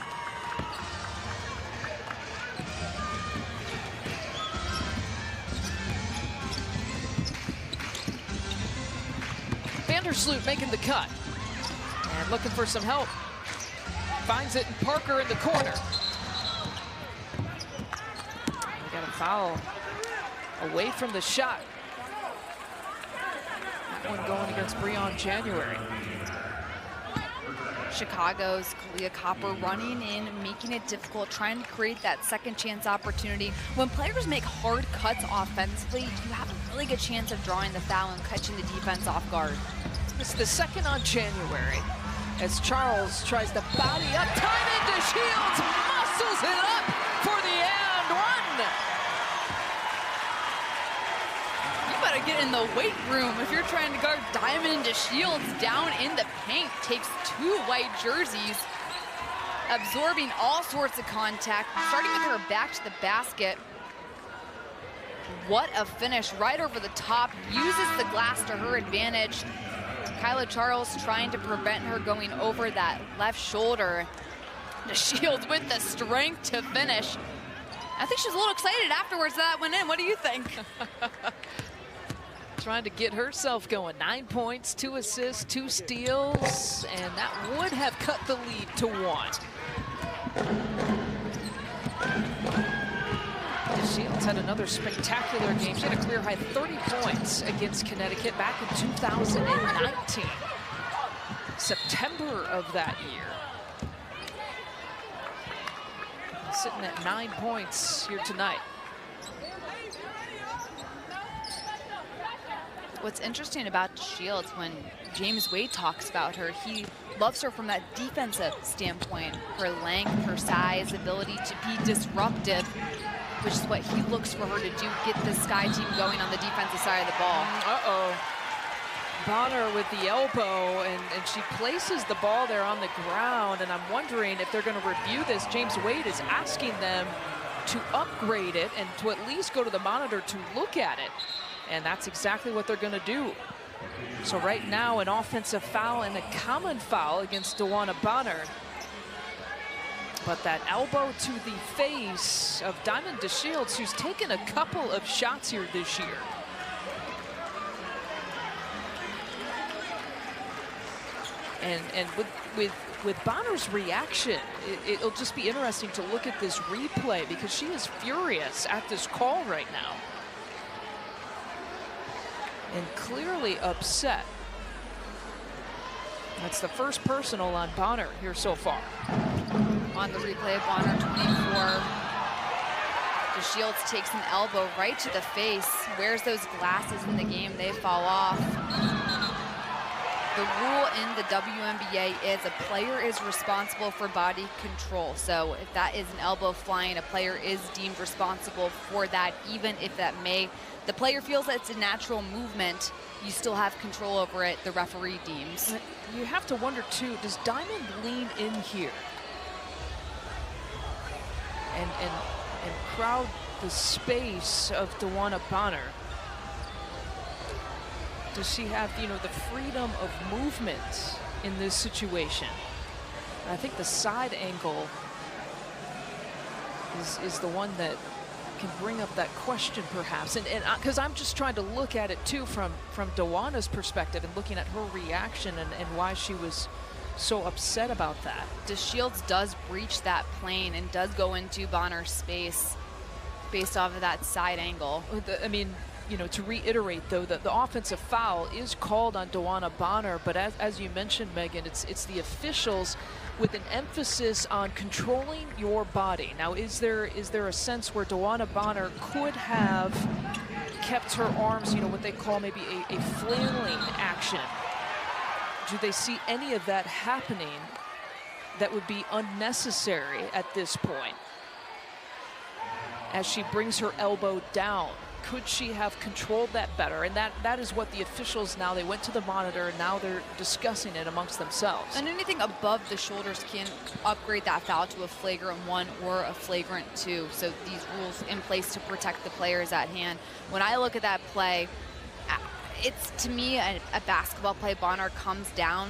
S1: Vandersloot making the cut. And looking for some help. Finds it in Parker in the corner. We got a foul away from the shot. That one going against Breon January.
S2: Chicago's Kalia Copper running in, making it difficult, trying to create that second chance opportunity. When players make hard cuts offensively, you have a really good chance of drawing the foul and catching the defense off guard.
S1: This is the second on January as Charles tries to body up, time into Shields, muscles it up for the and one.
S2: You better get in the weight room if you're trying to guard Diamond DeShields down in the paint. Takes two white jerseys, absorbing all sorts of contact, starting with her back to the basket. What a finish, right over the top, uses the glass to her advantage. Kyla Charles trying to prevent her going over that left shoulder. DeShields with the strength to finish. I think she was a little excited afterwards that went in. What do you think?
S1: Trying to get herself going. 9 points, 2 assists, 2 steals, and that would have cut the lead to 1. Shields had another spectacular game. She had a career high 30 points against Connecticut back in 2019. September of that year. Sitting at 9 points here tonight.
S2: What's interesting about Shields, when James Wade talks about her, he loves her from that defensive standpoint. Her length, her size, ability to be disruptive, which is what he looks for her to do, get the Sky team going on the defensive side of the ball.
S1: Uh-oh. Bonner with the elbow, and she places the ball there on the ground, and I'm wondering if they're going to review this. James Wade is asking them to upgrade it and to at least go to the monitor to look at it. And that's exactly what they're going to do. So right now, an offensive foul and a common foul against DeWanna Bonner. But that elbow to the face of Diamond DeShields, who's taken a couple of shots here this year. And with Bonner's reaction, it'll just be interesting to look at this replay because she is furious at this call right now. And clearly upset. That's the first personal on Bonner here so far.
S2: On the replay, Bonner 24. DeShields takes an elbow right to the face, wears those glasses in the game, they fall off. The rule in the WNBA is a player is responsible for body control. So if that is an elbow flying, a player is deemed responsible for that, even if the player feels that it's a natural movement, you still have control over it, the referee deems.
S1: You have to wonder too, does Diamond lean in here and crowd the space of DeWanna Bonner? Does she have, the freedom of movement in this situation? And I think the side angle is the one that can bring up that question perhaps. And because I'm just trying to look at it too from DeWanna's perspective and looking at her reaction and why she was so upset about that.
S2: DeShields does breach that plane and does go into Bonner's space based off of that side angle.
S1: I mean, to reiterate, though, that the offensive foul is called on DeWanna Bonner, but as you mentioned, Megan, it's the officials with an emphasis on controlling your body. Now, is there a sense where DeWanna Bonner could have kept her arms, what they call maybe a flailing action? Do they see any of that happening that would be unnecessary at this point? As she brings her elbow down, could she have controlled that better? And that is what the officials now, they went to the monitor, and now they're discussing it amongst themselves.
S2: And anything above the shoulders can upgrade that foul to a flagrant 1 or a flagrant 2. So these rules in place to protect the players at hand. When I look at that play, it's, to me, a basketball play. Bonner comes down.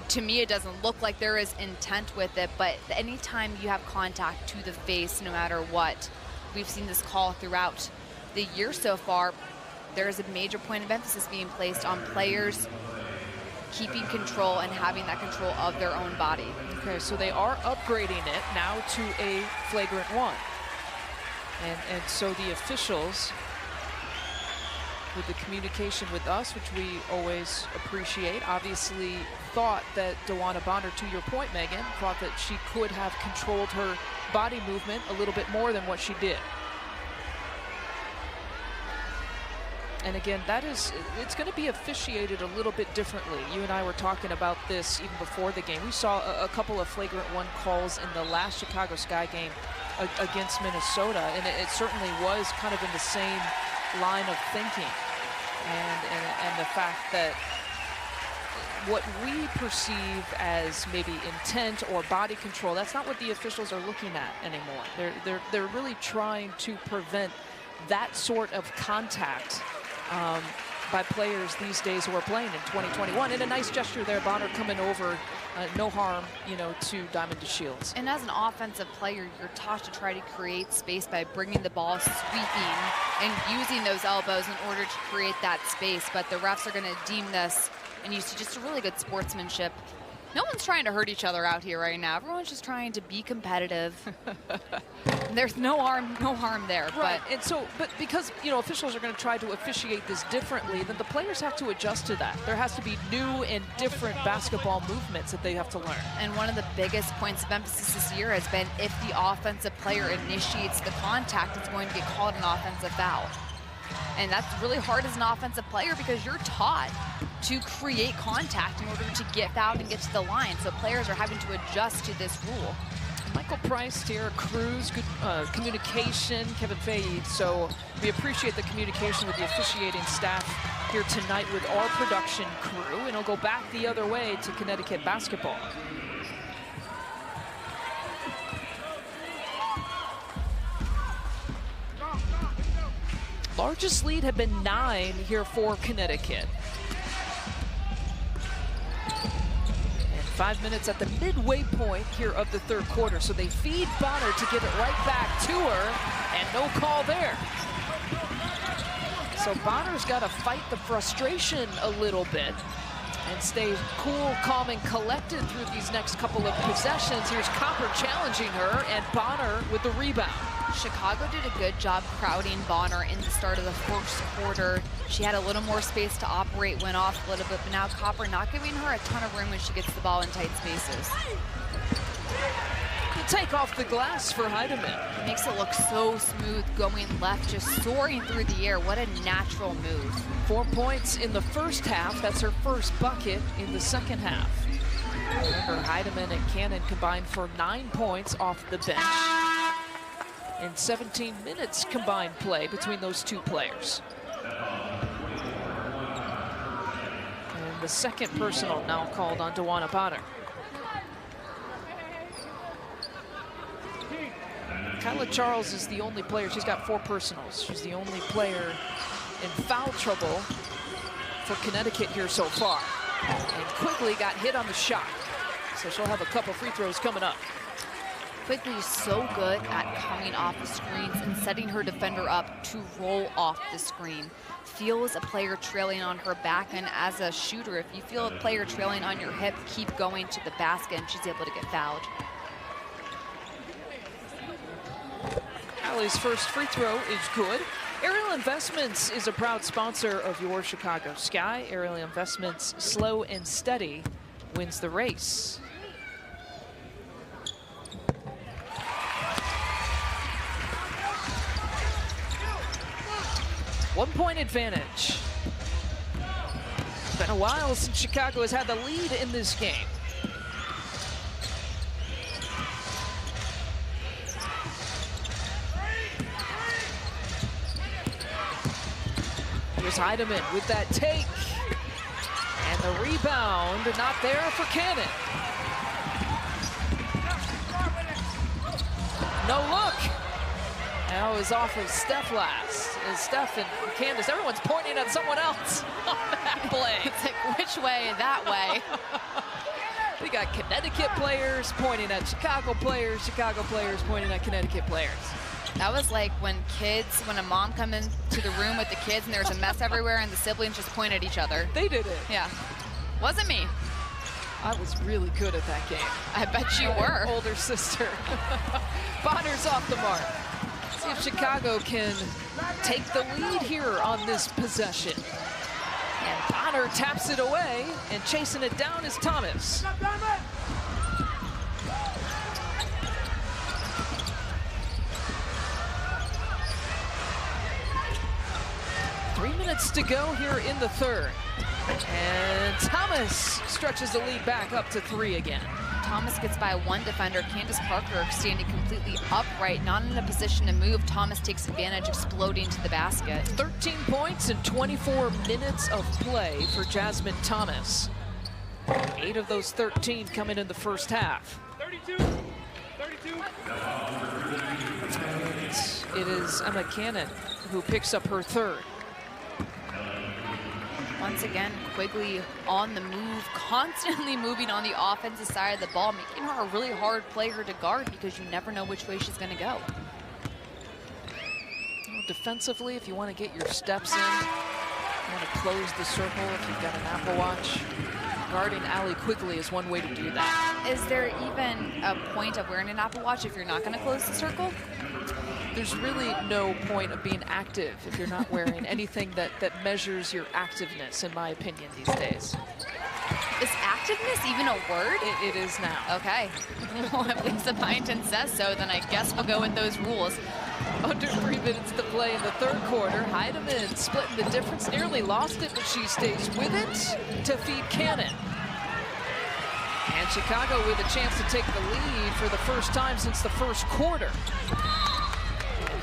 S2: To me, it doesn't look like there is intent with it, but anytime you have contact to the face, no matter what, we've seen this call throughout the year so far, there is a major point of emphasis being placed on players keeping control and having that control of their own body.
S1: Okay, so they are upgrading it now to a flagrant 1. And so the officials, with the communication with us, which we always appreciate, obviously thought that DeWanna Bonner, to your point, Megan, thought that she could have controlled her body movement a little bit more than what she did. And again, it's going to be officiated a little bit differently. You and I were talking about this even before the game. We saw a couple of flagrant 1 calls in the last Chicago Sky game against Minnesota, and it certainly was kind of in the same line of thinking. And the fact that what we perceive as maybe intent or body control, that's not what the officials are looking at anymore. They're really trying to prevent that sort of contact by players these days who are playing in 2021. And a nice gesture there, Bonner coming over, no harm, to Diamond DeShields.
S2: And as an offensive player, you're taught to try to create space by bringing the ball, sweeping, and using those elbows in order to create that space. But the refs are going to deem this, and you see just a really good sportsmanship. No one's trying to hurt each other out here right now. Everyone's just trying to be competitive. There's no harm there.
S1: Right. But because officials are going to try to officiate this differently, then the players have to adjust to that. There has to be new and different basketball movements that they have to learn.
S2: And one of the biggest points of emphasis this year has been if the offensive player initiates the contact, it's going to get called an offensive foul. And that's really hard as an offensive player because you're taught to create contact in order to get fouled and get to the line. So players are having to adjust to this rule.
S1: Michael Price, Tara Cruz, good communication, Kevin Fahey. So we appreciate the communication with the officiating staff here tonight with our production crew. And it'll go back the other way to Connecticut basketball. Largest lead had been 9 here for Connecticut. And 5 minutes at the midway point here of the 3rd quarter. So they feed Bonner to give it right back to her, and no call there. So Bonner's got to fight the frustration a little bit and stay cool, calm, and collected through these next couple of possessions. Here's Copper challenging her, and Bonner with the rebound.
S2: Chicago did a good job crowding Bonner in the start of the 1st quarter. She had a little more space to operate, went off a little bit, but now Copper not giving her a ton of room when she gets the ball in tight spaces.
S1: The take off the glass for Heidemann.
S2: Makes it look so smooth going left, just soaring through the air. What a natural move.
S1: 4 points in the 1st half. That's her 1st bucket in the 2nd half. Remember, Heidemann and Cannon combined for 9 points off the bench. In 17 minutes combined play between those 2 players. And the 2nd personal now called on DeWanna Bonner. Kyla Charles is the only player, she's got 4 personals. She's the only player in foul trouble for Connecticut here so far. And Quigley got hit on the shot. So she'll have a couple free throws coming up.
S2: Quigley is so good at coming off the screens and setting her defender up to roll off the screen. Feels a player trailing on her back, and as a shooter, if you feel a player trailing on your hip, keep going to the basket, and she's able to get fouled.
S1: Allie's first free throw is good. Aerial Investments is a proud sponsor of your Chicago Sky. Aerial Investments, slow and steady, wins the race. One-point advantage. It's been a while since Chicago has had the lead in this game. Here's Heidemann with that take. And the rebound not there for Cannon. No look. Now is off of Steph last. Is Steph and Candace, everyone's pointing at someone else on that play.
S2: It's like, which way, that way.
S1: We got Connecticut players pointing at Chicago players pointing at Connecticut players.
S2: That was like when a mom come into the room with the kids and there's a mess everywhere and the siblings just point at each other.
S1: They did it.
S2: Yeah. Wasn't me.
S1: I was really good at that game.
S2: I bet you were.
S1: Older sister. Bonner's off the mark. See if Chicago can take the lead here on this possession. And Bonner taps it away, and chasing it down is Thomas. 3 minutes to go here in the third. And Thomas stretches the lead back up to 3 again.
S2: Thomas gets by one defender. Candace Parker standing completely upright, not in a position to move. Thomas takes advantage, exploding to the basket.
S1: 13 points in 24 minutes of play for Jasmine Thomas. 8 of those 13 coming in the first half.
S4: 32.
S1: It is Emma Cannon who picks up her third.
S2: Once again, Quigley on the move, constantly moving on the offensive side of the ball, making her a really hard player to guard because you never know which way she's going to go.
S1: Well, defensively, if you want to get your steps in, you want to close the circle if you've got an Apple Watch, guarding Allie Quigley is one way to do that.
S2: Is there even a point of wearing an Apple Watch if you're not going to close the circle?
S1: There's really no point of being active if you're not wearing anything that measures your activeness, in my opinion, these days.
S2: Is activeness even a word?
S1: It is now.
S2: Okay. Well, if Lisa Byington says so, then I guess we'll go with those rules.
S1: Under 3 minutes to play in the third quarter. Heidemann splitting the difference, nearly lost it, but she stays with it to feed Cannon. And Chicago with a chance to take the lead for the first time since the first quarter.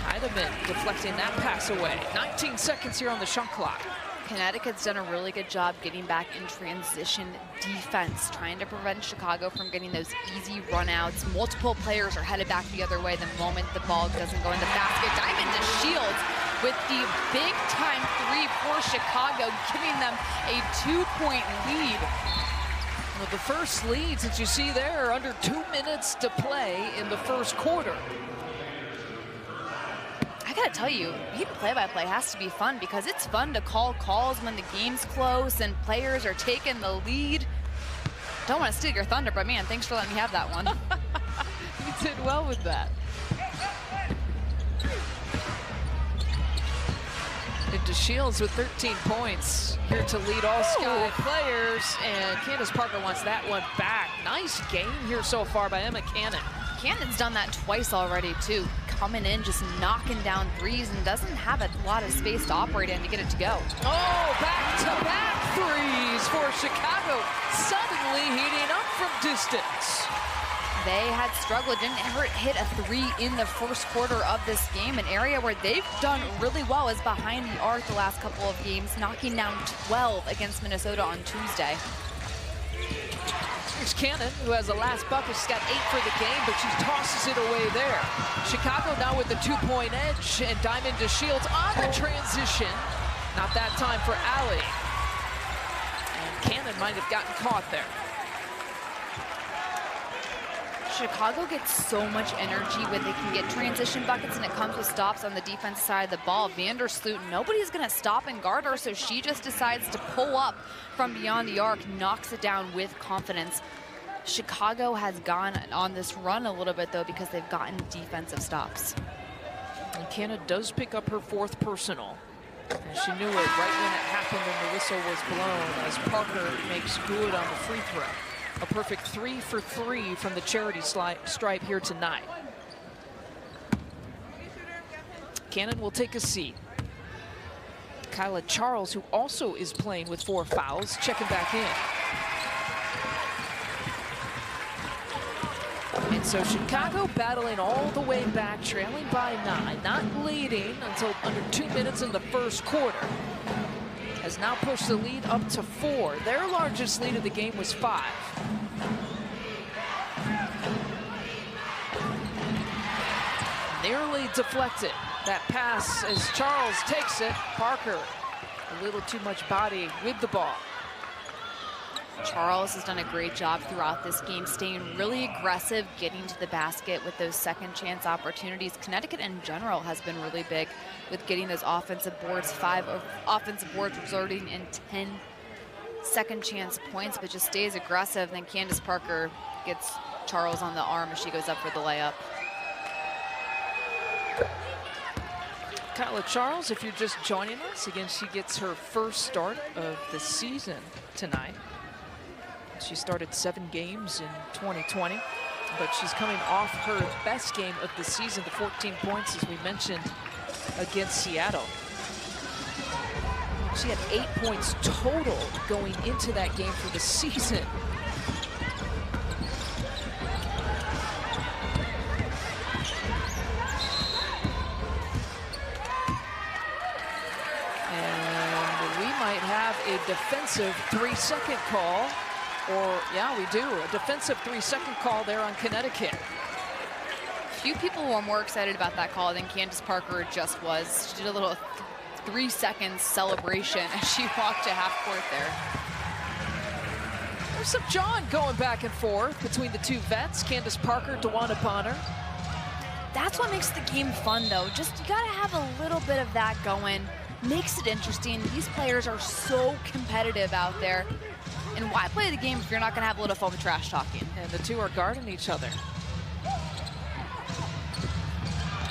S1: Heidemann deflecting that pass away. 19 seconds here on the shot clock.
S2: Connecticut's done a really good job getting back in transition defense, trying to prevent Chicago from getting those easy runouts. Multiple players are headed back the other way the moment the ball doesn't go in the basket. Diamond to Shields with the big-time three for Chicago, giving them a 2-point lead.
S1: Well, the first leads that you see there are under 2 minutes to play in the first quarter.
S2: I gotta tell you, being play-by-play has to be fun because it's fun to call calls when the game's close and players are taking the lead. Don't want to steal your thunder, but man, thanks for letting me have that one.
S1: You did well with that. Into Shields with 13 points here to lead all Sky players, and Candace Parker wants that one back. Nice game here so far by Emma Cannon.
S2: Cannon's done that twice already too, coming in just knocking down threes and doesn't have a lot of space to operate in to get it to go.
S1: Oh, back-to-back threes for Chicago, suddenly heating up from distance.
S2: They had struggled, didn't ever hit a three in the first quarter of this game. An area where they've done really well is behind the arc the last couple of games, knocking down 12 against Minnesota on Tuesday.
S1: Here's Cannon, who has the last bucket. She's got 8 for the game, but she tosses it away there. Chicago now with the 2-point edge, and Diamond to Shields on the transition. Not that time for Allie. And Cannon might have gotten caught there.
S2: Chicago gets so much energy when they can get transition buckets, and it comes with stops on the defense side of the ball. Vandersloot, nobody's going to stop and guard her, so she just decides to pull up from beyond the arc, knocks it down with confidence. Chicago has gone on this run a little bit, though, because they've gotten defensive stops.
S1: And Canada does pick up her 4th personal. And she knew it right when it happened and the whistle was blown as Parker makes good on the free throw. A perfect 3 for 3 from the charity stripe here tonight. Cannon will take a seat. Kyla Charles, who also is playing with 4 fouls, checking back in. And so Chicago battling all the way back, trailing by 9, not leading until under 2 minutes in the first quarter. Has now pushed the lead up to 4. Their largest lead of the game was 5. Nearly deflected. That pass as Charles takes it. Parker, a little too much body with the ball.
S2: Charles has done a great job throughout this game, staying really aggressive, getting to the basket with those second chance opportunities. Connecticut in general has been really big with getting those offensive boards, 5 offensive boards resulting in 10 second chance points, but just stays aggressive. Then Candace Parker gets Charles on the arm as she goes up for the layup.
S1: Kyla Charles, if you're just joining us, again, she gets her first start of the season tonight. She started 7 games in 2020, but she's coming off her best game of the season, the 14 points, as we mentioned, against Seattle. She had 8 points total going into that game for the season. And we might have a defensive 3-second call. Or, yeah, we do. A defensive 3-second call there on Connecticut.
S2: Few people were more excited about that call than Candace Parker just was. She did a little 3-second celebration as she walked to half court there.
S1: There's some jawing going back and forth between the two vets, Candace Parker, DeWanna Bonner.
S2: That's what makes the game fun, though. Just, you gotta have a little bit of that going. Makes it interesting. These players are so competitive out there. And why play the game if you're not going to have a little fun with trash talking?
S1: And the two are guarding each other.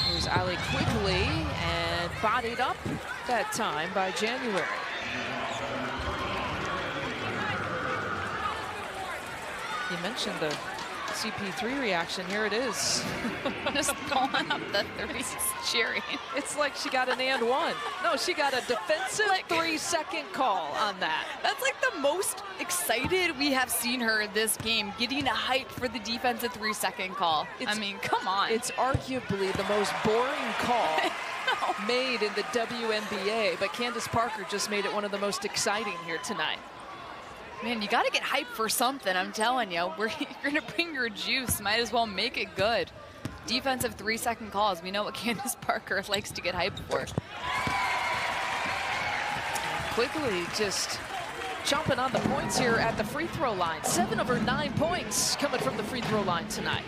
S1: Here's Ali quickly and bodied up that time by January. You mentioned the CP3 reaction. Here it is.
S2: Just pulling up the threes, cheering.
S1: It's like she got an and one. No, she got a defensive 3-second call on that.
S2: That's like the most excited we have seen her this game, getting a hype for the defensive 3-second call. I mean, come on.
S1: It's arguably the most boring call made in the WNBA, but Candace Parker just made it one of the most exciting here tonight.
S2: Man, you got to get hyped for something, I'm telling you. You're going to bring your juice. Might as well make it good. Defensive 3-second calls. We know what Candace Parker likes to get hyped for.
S1: Quickly just jumping on the points here at the free throw line. 7 of her 9 points coming from the free throw line tonight.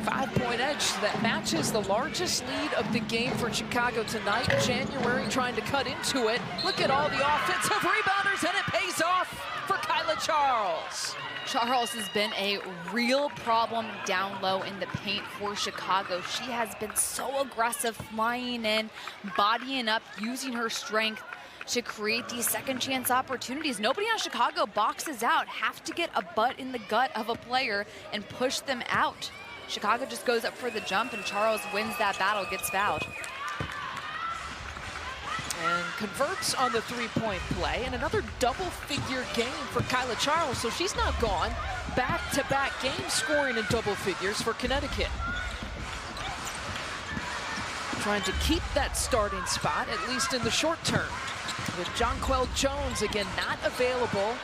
S1: 5-point edge that matches the largest lead of the game for Chicago tonight. January trying to cut into it. Look at all the offensive rebounders, and it pays off for Kyla Charles.
S2: Charles has been a real problem down low in the paint for Chicago. She has been so aggressive, flying in, bodying up, using her strength to create these second chance opportunities. Nobody on Chicago boxes out, have to get a butt in the gut of a player and push them out. Chicago just goes up for the jump, and Charles wins that battle, gets fouled.
S1: And converts on the 3-point play, and another double-figure game for Kyla Charles, so she's not gone. Back-to-back games scoring in double figures for Connecticut. Trying to keep that starting spot, at least in the short term. With Jonquel Jones, again, not available,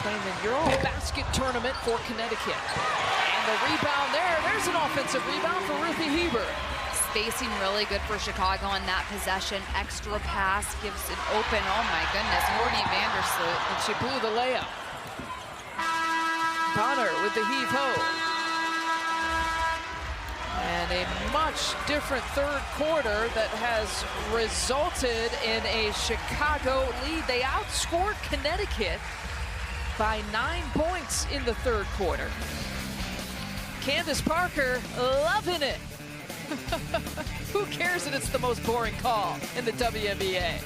S1: playing the Eurobasket tournament for Connecticut. And the rebound there, there's an offensive rebound for Ruthie Heber.
S2: Spacing really good for Chicago on that possession. Extra pass gives it open. Oh my goodness, Morty Vandersloot.
S1: And she blew the layup. Bonner with the heave-ho. And a much different third quarter that has resulted in a Chicago lead. They outscored Connecticut by 9 points in the third quarter. Candace Parker loving it. Who cares that it's the most boring call in the WNBA?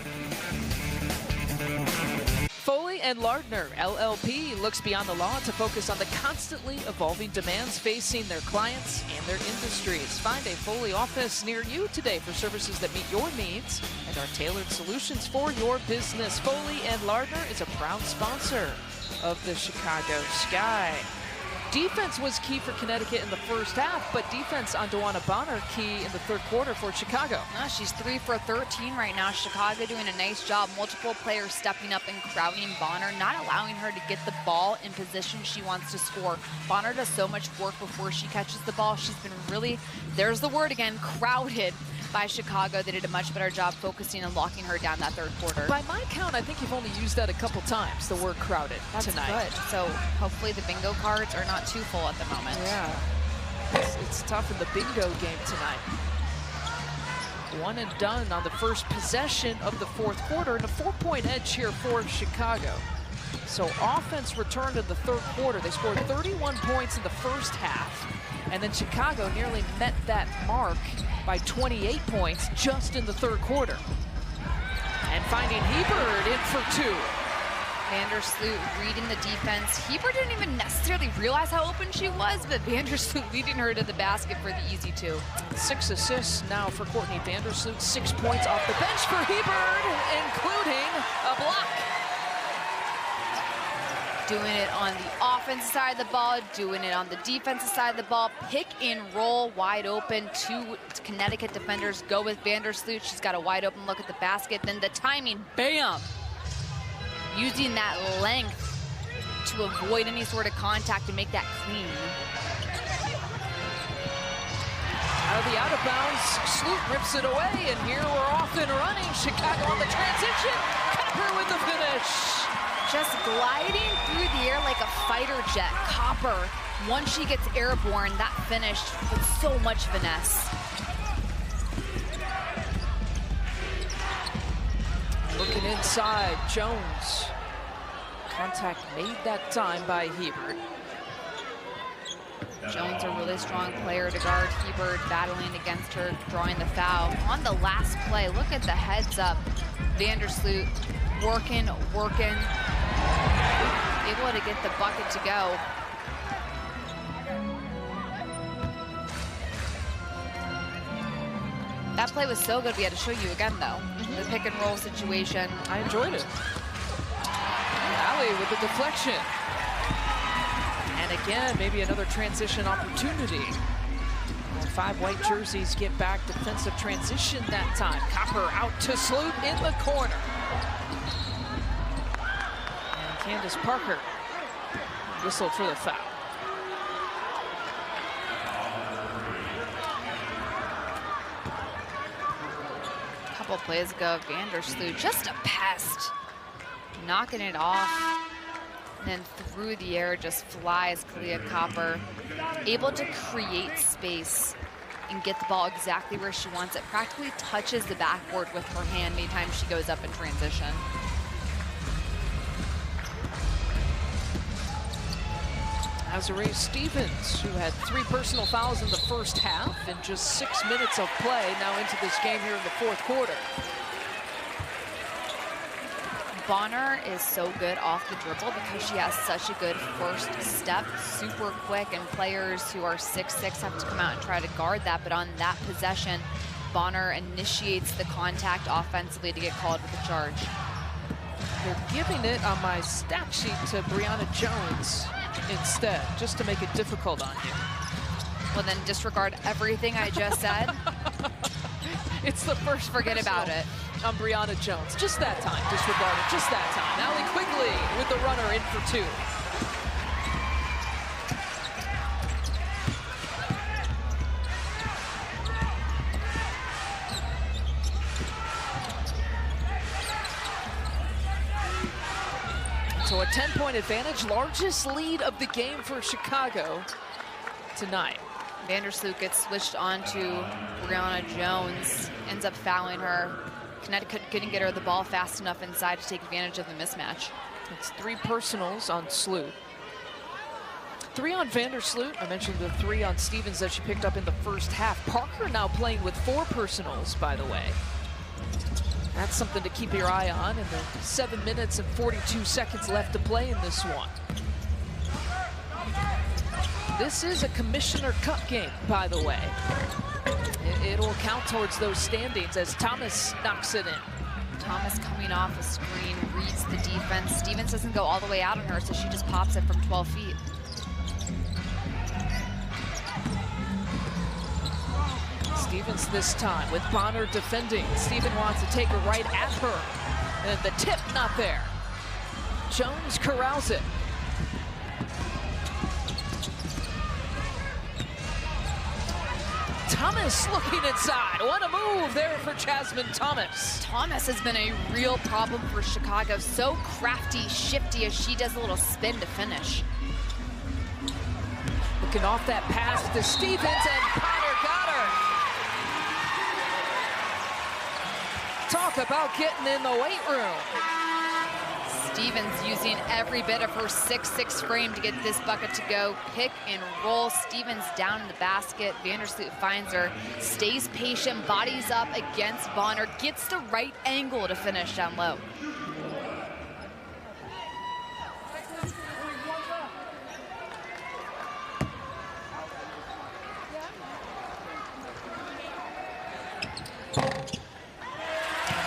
S1: Foley and Lardner, LLP, looks beyond the law to focus on the constantly evolving demands facing their clients and their industries. Find a Foley office near you today for services that meet your needs and are tailored solutions for your business. Foley and Lardner is a proud sponsor of the Chicago Sky. Defense was key for Connecticut in the first half, but defense on Dewana Bonner key in the third quarter for Chicago.
S2: She's 3 for 13 right now. Chicago doing a nice job. Multiple players stepping up and crowding Bonner, not allowing her to get the ball in position she wants to score. Bonner does so much work before she catches the ball. She's been really, there's the word again, crowded by Chicago. They did a much better job focusing and locking her down that third quarter.
S1: By my count, I think you've only used that a couple times, the word crowded.
S2: That's
S1: tonight.
S2: Good. So hopefully the bingo cards are not too full at the moment.
S1: Yeah, it's tough in the bingo game tonight. 1 and done on the first possession of the fourth quarter, and a 4-point edge here for Chicago. So offense returned in the third quarter. They scored 31 points in the first half, and then Chicago nearly met that mark by 28 points just in the third quarter. And finding Hebert in for 2.
S2: Vandersloot reading the defense. Hebert didn't even necessarily realize how open she was, but Vandersloot leading her to the basket for the easy 2.
S1: 6 assists now for Courtney Vandersloot. 6 points off the bench for Hebert, including a block.
S2: Doing it on the offensive side of the ball, doing it on the defensive side of the ball. Pick and roll, wide open. 2 Connecticut defenders go with Vandersloot. She's got a wide open look at the basket. Then the timing, bam! Using that length to avoid any sort of contact and make that clean.
S1: Out of the out of bounds, Sloot rips it away, and here we're off and running. Chicago on the transition. Copper with the finish.
S2: Just gliding through the air like a fighter jet. Copper, once she gets airborne, that finished with so much finesse.
S1: Looking inside, Jones. Contact made that time by Hebert.
S2: Jones, a really strong player to guard Hebert, battling against her, drawing the foul. On the last play, look at the heads up. Vandersloot working, able to get the bucket to go. That play was so good, we had to show you again, though. The pick and roll situation.
S1: I enjoyed it. Allie with the deflection. And again, maybe another transition opportunity. 5 white jerseys get back, defensive transition that time. Copper out to Sloot in the corner. And Candace Parker whistled for the foul.
S2: A couple plays ago, Vandersloot, just a pest. Knocking it off. And then through the air just flies Kalia Copper. Able to create space and get the ball exactly where she wants it. Practically touches the backboard with her hand anytime she goes up in transition.
S1: Azuree Stevens, who had 3 personal fouls in the first half in just 6 minutes of play, now into this game here in the fourth quarter.
S2: Bonner is so good off the dribble because she has such a good first step, super quick, and players who are 6'6" have to come out and try to guard that. But on that possession, Bonner initiates the contact offensively to get called with a charge.
S1: They're giving it on my stat sheet to Brianna Jones instead, just to make it difficult on you.
S2: Well, then disregard everything I just said.
S1: It's the first
S2: forget about it.
S1: On Brianna Jones. Just that time, disregard it, just that time. Allie Quigley with the runner in for 2. So a 10-point advantage, largest lead of the game for Chicago tonight.
S2: Vandersloot gets switched on to Brianna Jones, ends up fouling her. Connecticut couldn't get her the ball fast enough inside to take advantage of the mismatch.
S1: It's 3 personals on Sloot. 3 on Vandersloot. I mentioned the 3 on Stevens that she picked up in the first half. Parker now playing with 4 personals, by the way. That's something to keep your eye on. And the 7 minutes and 42 seconds left to play in this one. This is a Commissioner Cup game, by the way. It'll count towards those standings as Thomas knocks it in.
S2: Thomas coming off a screen, reads the defense. Stevens doesn't go all the way out on her, so she just pops it from 12 feet.
S1: Stevens this time with Bonner defending. Steven wants to take her right at her. And the tip not there. Jones corrals it. Thomas looking inside. What a move there for Jasmine Thomas.
S2: Thomas has been a real problem for Chicago. So crafty, shifty as she does a little spin to finish.
S1: Looking off that pass to Stevens, and Potter got her. Talk about getting in the weight room.
S2: Stevens using every bit of her 6'6" frame to get this bucket to go. Pick and roll. Stevens down in the basket. Vandersloot finds her, stays patient, bodies up against Bonner, gets the right angle to finish down low.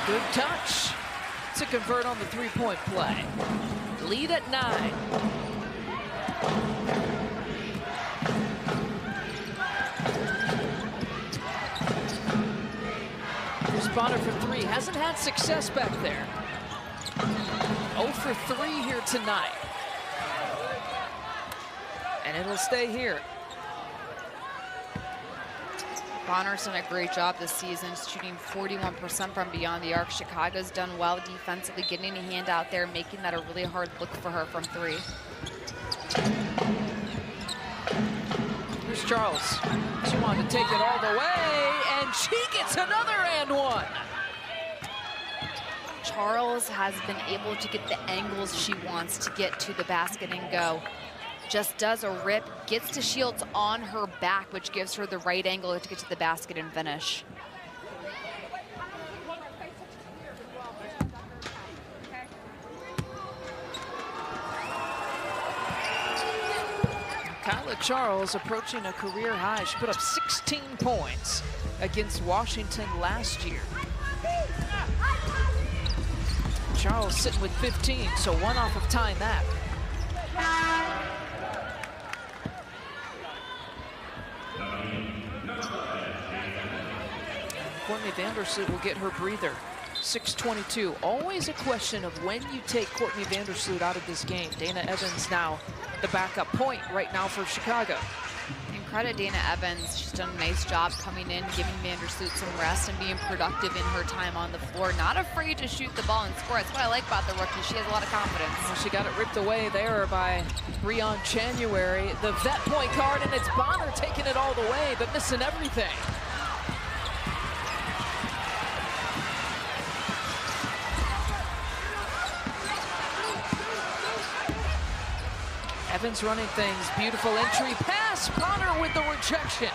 S1: Good touch to convert on the three-point play. Lead at 9. Here's Bonner for 3. Hasn't had success back there. 0 for 3 here tonight. And it'll stay here.
S2: Bonner's done a great job this season, shooting 41% from beyond the arc. Chicago's done well defensively, getting a hand out there, making that a really hard look for her from 3.
S1: Here's Charles. She wanted to take it all the way, and she gets another and one.
S2: Charles has been able to get the angles she wants to get to the basket and go. Just does a rip, gets to Shields on her back, which gives her the right angle to get to the basket and finish.
S1: Kyla Charles approaching a career high. She put up 16 points against Washington last year. Charles sitting with 15, so 1 off of tying that. Courtney Vandersloot will get her breather. 6:22. Always a question of when you take Courtney Vandersloot out of this game. Dana Evans now the backup point right now for Chicago.
S2: And credit Dana Evans. She's done a nice job coming in, giving Vandersloot some rest and being productive in her time on the floor. Not afraid to shoot the ball and score. That's what I like about the rookie. She has a lot of confidence.
S1: Well, she got it ripped away there by Breon January, the vet point guard, and it's Bonner taking it all the way, but missing everything. Evans running things, beautiful entry pass, Bonner with the rejection.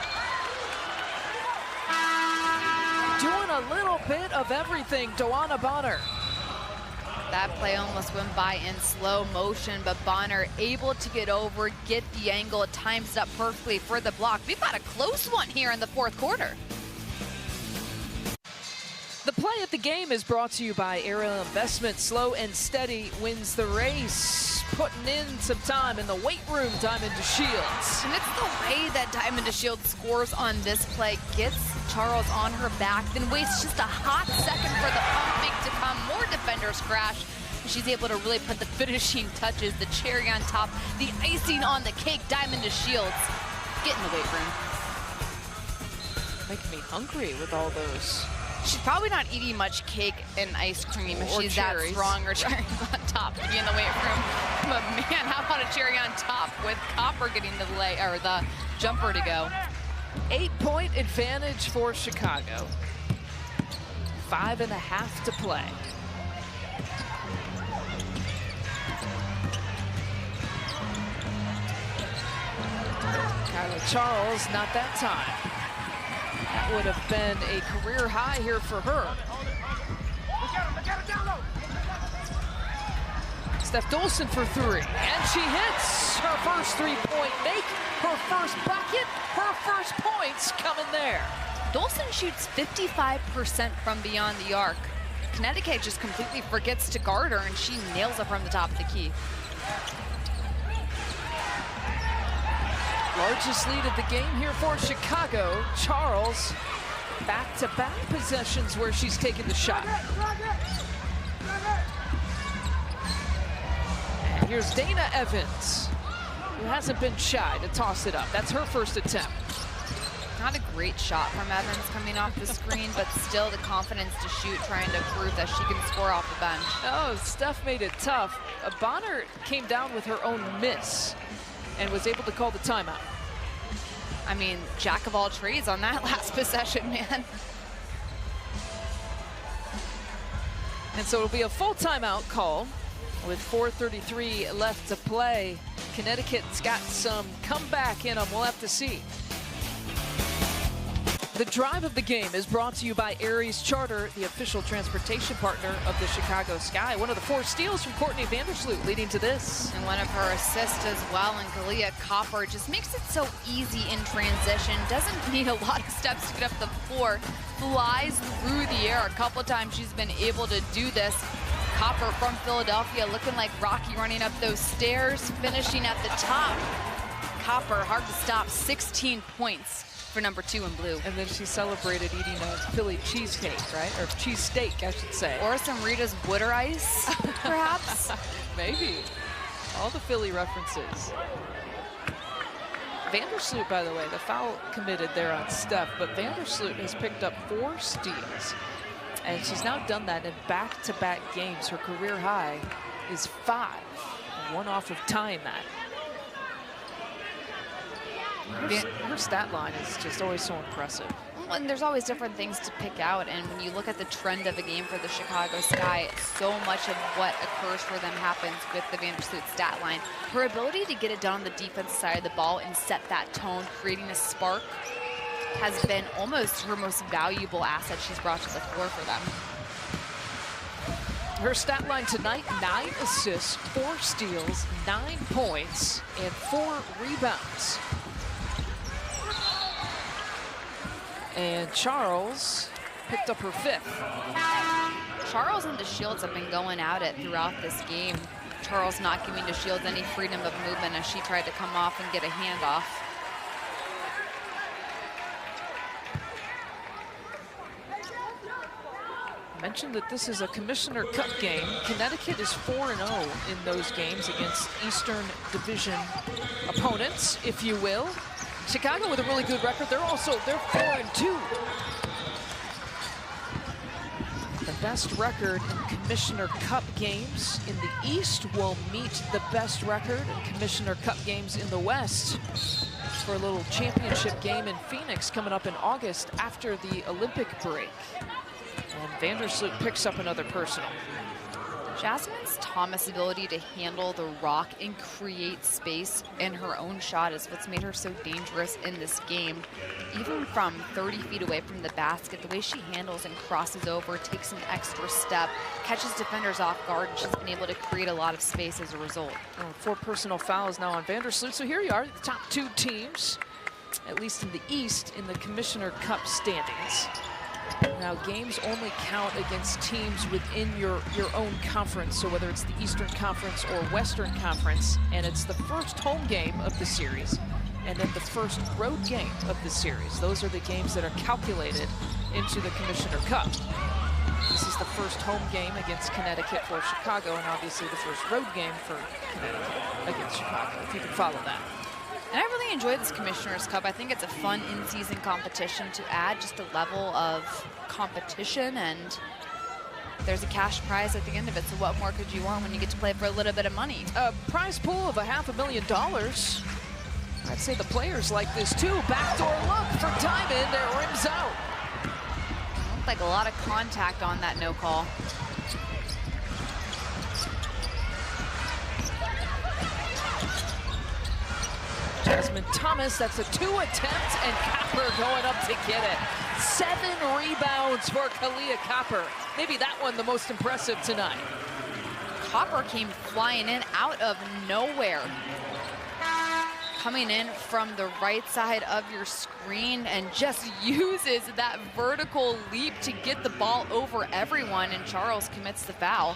S1: Doing a little bit of everything, Dewana Bonner.
S2: That play almost went by in slow motion, but Bonner able to get over, get the angle, it times it up perfectly for the block. We've got a close one here in the 4th quarter.
S1: The play of the game is brought to you by Aerial Investment. Slow and steady wins the race. Putting in some time in the weight room, Diamond DeShields.
S2: And it's the way that Diamond DeShields scores on this play. Gets Charles on her back, then wastes just a hot second for the pump fake to come. More defenders crash. She's able to really put the finishing touches, the cherry on top, the icing on the cake. Diamond DeShields. Get in the weight room.
S1: Making me hungry with all those.
S2: She's probably not eating much cake and ice cream if she's
S1: cherries.
S2: that strong, or cherries on top to be in the weight room. But man, how about a cherry on top with Copper getting the lay or the jumper to go?
S1: 8-point advantage for Chicago. 5.5 to play. Charles, not that time. That would have been a career high here for her. Steph Dolson for three, and she hits her first three-point make, her first bucket, her first points coming there.
S2: Dolson shoots 55% from beyond the arc. Connecticut just completely forgets to guard her, and she nails it from the top of the key.
S1: Largest lead of the game here for Chicago. Charles, back-to-back possessions where she's taken the shot. And here's Dana Evans, who hasn't been shy to toss it up. That's her first attempt.
S2: Not a great shot from Evans coming off the screen, but still the confidence to shoot, trying to prove that she can score off the bench.
S1: Oh, Steph made it tough. Bonner came down with her own miss and was able to call the timeout.
S2: I mean, jack of all trades on that last possession, man.
S1: And so it'll be a full timeout call with 4:33 left to play. Connecticut's got some comeback in them. We'll have to see. The drive of the game is brought to you by Aries Charter, the official transportation partner of the Chicago Sky. One of the 4 steals from Courtney Vandersloot leading to this.
S2: And one of her assists as well, and Kalia Copper just makes it so easy in transition. Doesn't need a lot of steps to get up the floor. Flies through the air. A couple of times she's been able to do this. Copper from Philadelphia looking like Rocky running up those stairs, finishing at the top. Copper, hard to stop, 16 points. For number 2 in blue.
S1: And then she celebrated eating a Philly cheesecake, right? Or cheesesteak, I should say.
S2: Or some Rita's Butter Ice, perhaps?
S1: Maybe. All the Philly references. Vandersloot, by the way, the foul committed there on Steph, but Vandersloot has picked up 4 steals. And she's now done that in back-to-back games. Her career high is 5. One off of tying that. Her stat line is just always so impressive.
S2: And there's always different things to pick out, and when you look at the trend of a game for the Chicago Sky, so much of what occurs for them happens with the Vandersloot stat line. Her ability to get it done on the defensive side of the ball and set that tone, creating a spark, has been almost her most valuable asset she's brought to the floor for them.
S1: Her stat line tonight, 9 assists, 4 steals, 9 points, and 4 rebounds. And Charles picked up her 5th.
S2: Charles and DeShields have been going at it throughout this game. Charles not giving DeShields any freedom of movement as she tried to come off and get a handoff.
S1: I mentioned that this is a Commissioner Cup game. Connecticut is 4-0 in those games against Eastern Division opponents, if you will. Chicago with a really good record. They're 4-2. The best record in Commissioner Cup games in the East will meet the best record in Commissioner Cup games in the West for a little championship game in Phoenix coming up in August after the Olympic break. And Vandersloot picks up another personal.
S2: Jasmine Thomas' ability to handle the rock and create space in her own shot is what's made her so dangerous in this game. Even from 30 feet away from the basket, the way she handles and crosses over, takes an extra step, catches defenders off guard, and she's been able to create a lot of space as a result.
S1: 4 personal fouls now on Vandersloot. So here you are, the top 2 teams, at least in the East, in the Commissioner Cup standings. Now, games only count against teams within your own conference, so whether it's the Eastern Conference or Western Conference, and it's the first home game of the series, and then the first road game of the series. Those are the games that are calculated into the Commissioner Cup. This is the first home game against Connecticut for Chicago, and obviously the first road game for Connecticut against Chicago, if you can follow that.
S2: And I really enjoy this Commissioner's Cup. I think it's a fun in-season competition to add just a level of competition, and there's a cash prize at the end of it. So what more could you want when you get to play for a little bit of money?
S1: A prize pool of $500,000. I'd say the players like this too. Backdoor look for Diamond, it rims out.
S2: Looked like a lot of contact on that no call.
S1: Jasmine Thomas, that's a 2 attempt, and Copper going up to get it. 7 rebounds for Kalia Copper. Maybe that one the most impressive tonight.
S2: Copper came flying in out of nowhere. Coming in from the right side of your screen and just uses that vertical leap to get the ball over everyone, and Charles commits the foul.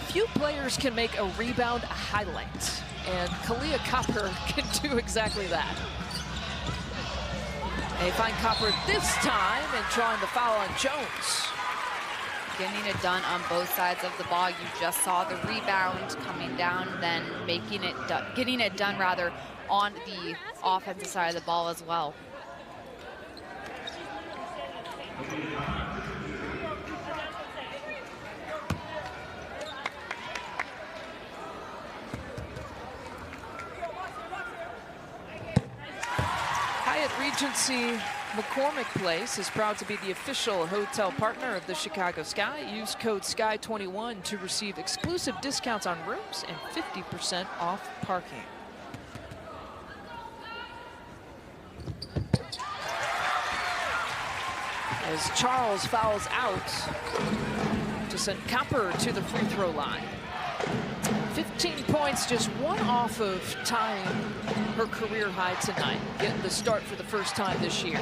S1: Few players can make a rebound a highlight, and Kalia Copper can do exactly that. They find Copper this time and drawing the foul on Jones.
S2: Getting it done on both sides of the ball. You just saw the rebound coming down, then getting it done rather on the offensive side of the ball as well.
S1: Hyatt Regency McCormick Place is proud to be the official hotel partner of the Chicago Sky. Use code SKY21 to receive exclusive discounts on rooms and 50% off parking. As Charles fouls out to send Copper to the free throw line. 15 points, just one off of tying her career high tonight, getting the start for the first time this year.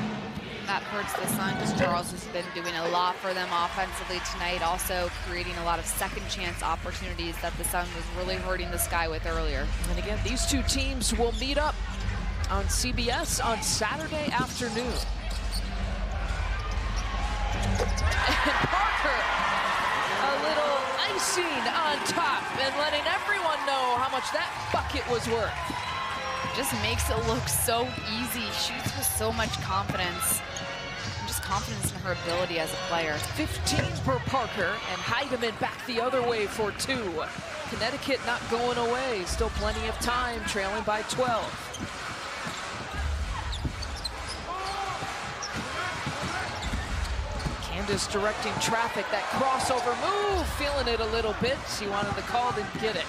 S2: That hurts the Sun because Charles has been doing a lot for them offensively tonight, also creating a lot of second chance opportunities that the Sun was really hurting the Sky with earlier.
S1: And again, these two teams will meet up on CBS on Saturday afternoon. And Parker, a little icing on top and letting everyone know how much that bucket was worth.
S2: Just makes it look so easy. Shoots with so much confidence. And just confidence in her ability as a player.
S1: 15 for Parker, and Heidemann back the other way for 2. Connecticut not going away. Still plenty of time, trailing by 12. Candace directing traffic, that crossover move, feeling it a little bit. She wanted the call, didn't get it.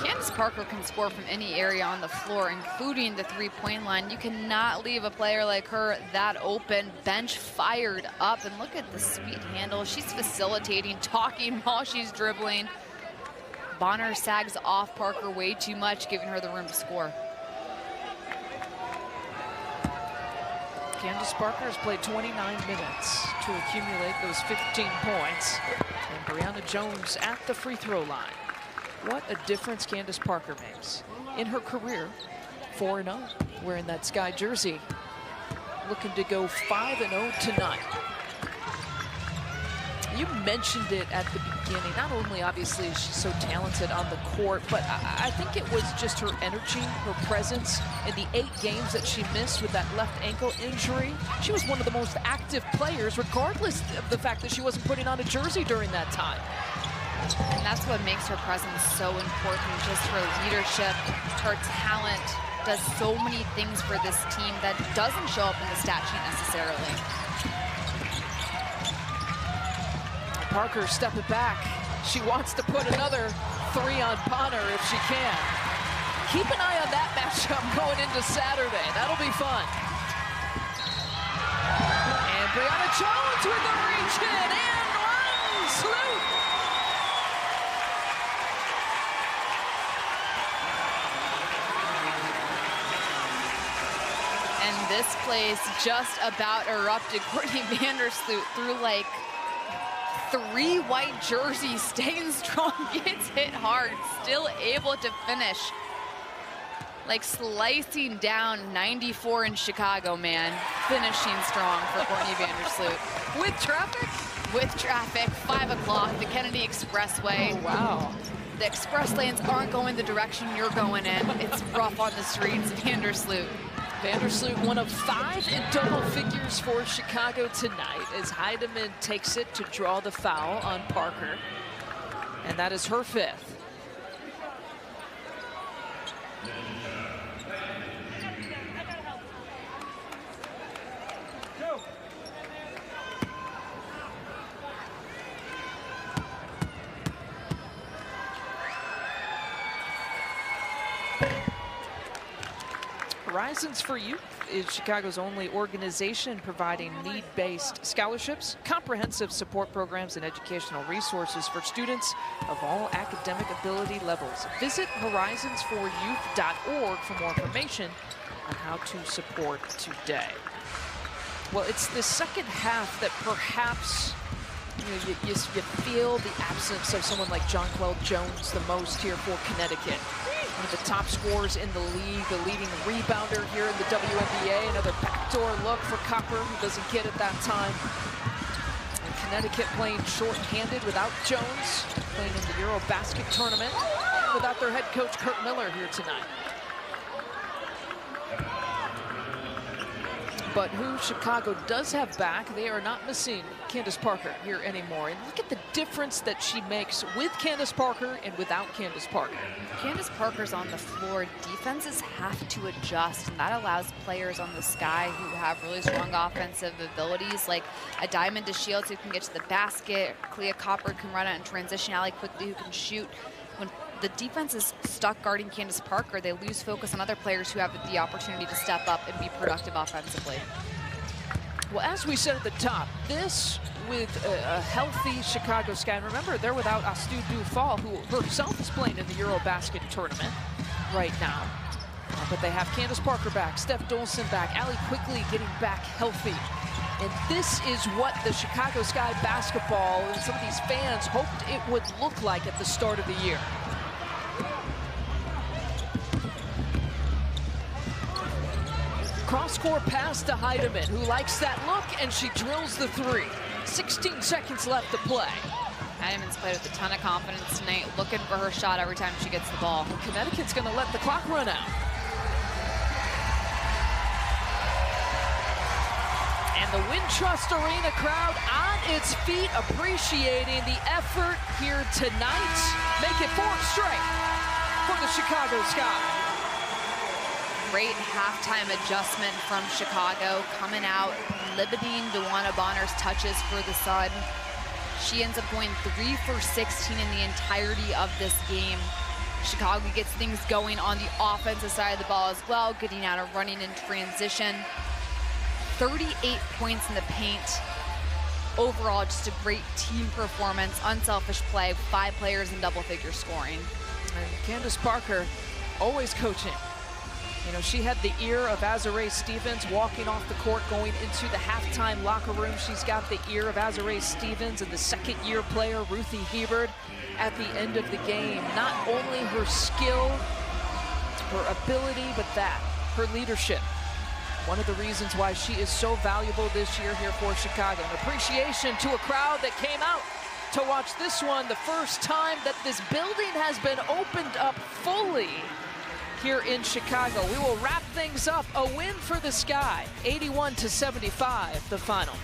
S2: Candace Parker can score from any area on the floor, including the three-point line. You cannot leave a player like her that open. Bench fired up, and look at the sweet handle. She's facilitating, talking while she's dribbling. Bonner sags off Parker way too much, giving her the room to score.
S1: Candace Parker has played 29 minutes to accumulate those 15 points. And Brianna Jones at the free throw line. What a difference Candace Parker makes in her career. 4-0, wearing that Sky jersey. Looking to go 5-0 tonight. You mentioned it at the beginning. Not only, obviously, is she so talented on the court, but I think it was just her energy, her presence in the 8 games that she missed with that left ankle injury. She was one of the most active players, regardless of the fact that she wasn't putting on a jersey during that time.
S2: And that's what makes her presence so important, just her leadership, her talent, does so many things for this team that doesn't show up in the stat sheet necessarily.
S1: Parker stepping back. She wants to put another 3 on Bonner if she can. Keep an eye on that matchup going into Saturday. That'll be fun. And Brianna Jones with the reach in and one salute.
S2: And this place just about erupted. Courtney Vandersloot threw like 3 white jerseys, staying strong, gets hit hard, still able to finish. Like slicing down 94 in Chicago, man. Finishing strong for Courtney Vandersloot.
S1: With traffic?
S2: With traffic, 5 o'clock, the Kennedy Expressway.
S1: Oh, wow.
S2: The express lanes aren't going the direction you're going in. It's rough on the streets. Vandersloot.
S1: Vandersloot, one of 5 in double figures for Chicago tonight as Heidemann takes it to draw the foul on Parker. And that is her 5th. Horizons for Youth is Chicago's only organization providing need-based scholarships, comprehensive support programs, and educational resources for students of all academic ability levels. Visit horizonsforyouth.org for more information on how to support today. Well, it's the second half that perhaps you feel the absence of someone like Jonquel Jones the most here for Connecticut. One of the top scorers in the league, the leading rebounder here in the WNBA. Another backdoor look for Copper, who doesn't get it that time. And Connecticut playing short-handed without Jones, playing in the Eurobasket tournament, and without their head coach Kurt Miller here tonight. But who Chicago does have back, they are not missing Candace Parker here anymore. And look at the difference that she makes with Candace Parker and without Candace Parker.
S2: Candace Parker's on the floor. Defenses have to adjust, and that allows players on the Sky who have really strong offensive abilities, like a Diamond DeShields who can get to the basket, Clea Copper can run out in transition, Allie Quickly who can shoot. When the defense is stuck guarding Candace Parker, they lose focus on other players who have the opportunity to step up and be productive offensively.
S1: Well, as we said at the top, this with a healthy Chicago Sky. And remember, they're without Astu Dufall, who herself is playing in the Eurobasket tournament right now. But they have Candace Parker back, Steph Dolson back, Allie Quickly getting back healthy. And this is what the Chicago Sky basketball and some of these fans hoped it would look like at the start of the year. Cross-court pass to Heidemann, who likes that look, and she drills the three. 16 seconds left to play.
S2: Heidemann's played with a ton of confidence tonight, looking for her shot every time she gets the ball.
S1: Connecticut's going to let the clock run out. And the Wintrust Arena crowd on its feet, appreciating the effort here tonight. Make it 4 straight for the Chicago Sky.
S2: Great halftime adjustment from Chicago, coming out, limiting DeWanna Bonner's touches for the Sun. She ends up going 3 for 16 in the entirety of this game. Chicago gets things going on the offensive side of the ball as well, getting out of running in transition. 38 points in the paint. Overall, just a great team performance, unselfish play, 5 players in double-figure scoring.
S1: And Candace Parker always coaching. You know, she had the ear of Azurá Stevens walking off the court, going into the halftime locker room. She's got the ear of Azurá Stevens and the second-year player, Ruthie Hebert, at the end of the game. Not only her skill, her ability, but her leadership. One of the reasons why she is so valuable this year here for Chicago. An appreciation to a crowd that came out to watch this one, the first time that this building has been opened up fully here in Chicago. We will wrap things up. A win for the Sky, 81-75, the final.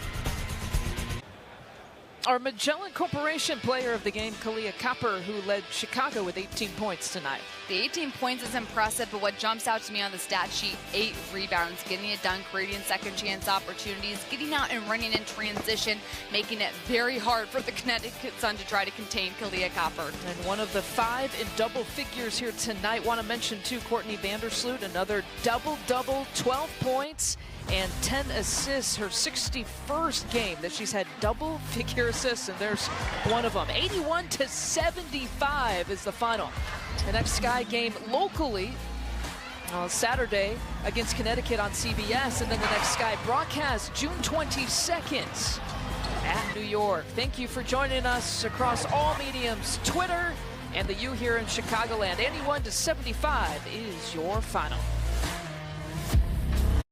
S1: Our Magellan Corporation player of the game, Clea Copper, who led Chicago with 18 points tonight.
S2: The 18 points is impressive, but what jumps out to me on the stat sheet, 8 rebounds, getting it done, creating second chance opportunities, getting out and running in transition, making it very hard for the Connecticut Sun to try to contain Clea Copper.
S1: And one of the 5 in double figures here tonight. Want to mention too, Courtney Vandersloot, another double-double, 12 points and 10 assists, her 61st game that she's had double-figure assists, and there's one of them. 81-75 is the final. The next Sky game locally Saturday against Connecticut on CBS, and then the next Sky broadcast June 22nd at New York. Thank you for joining us across all mediums, Twitter and the U here in Chicagoland. 81-75 is your final.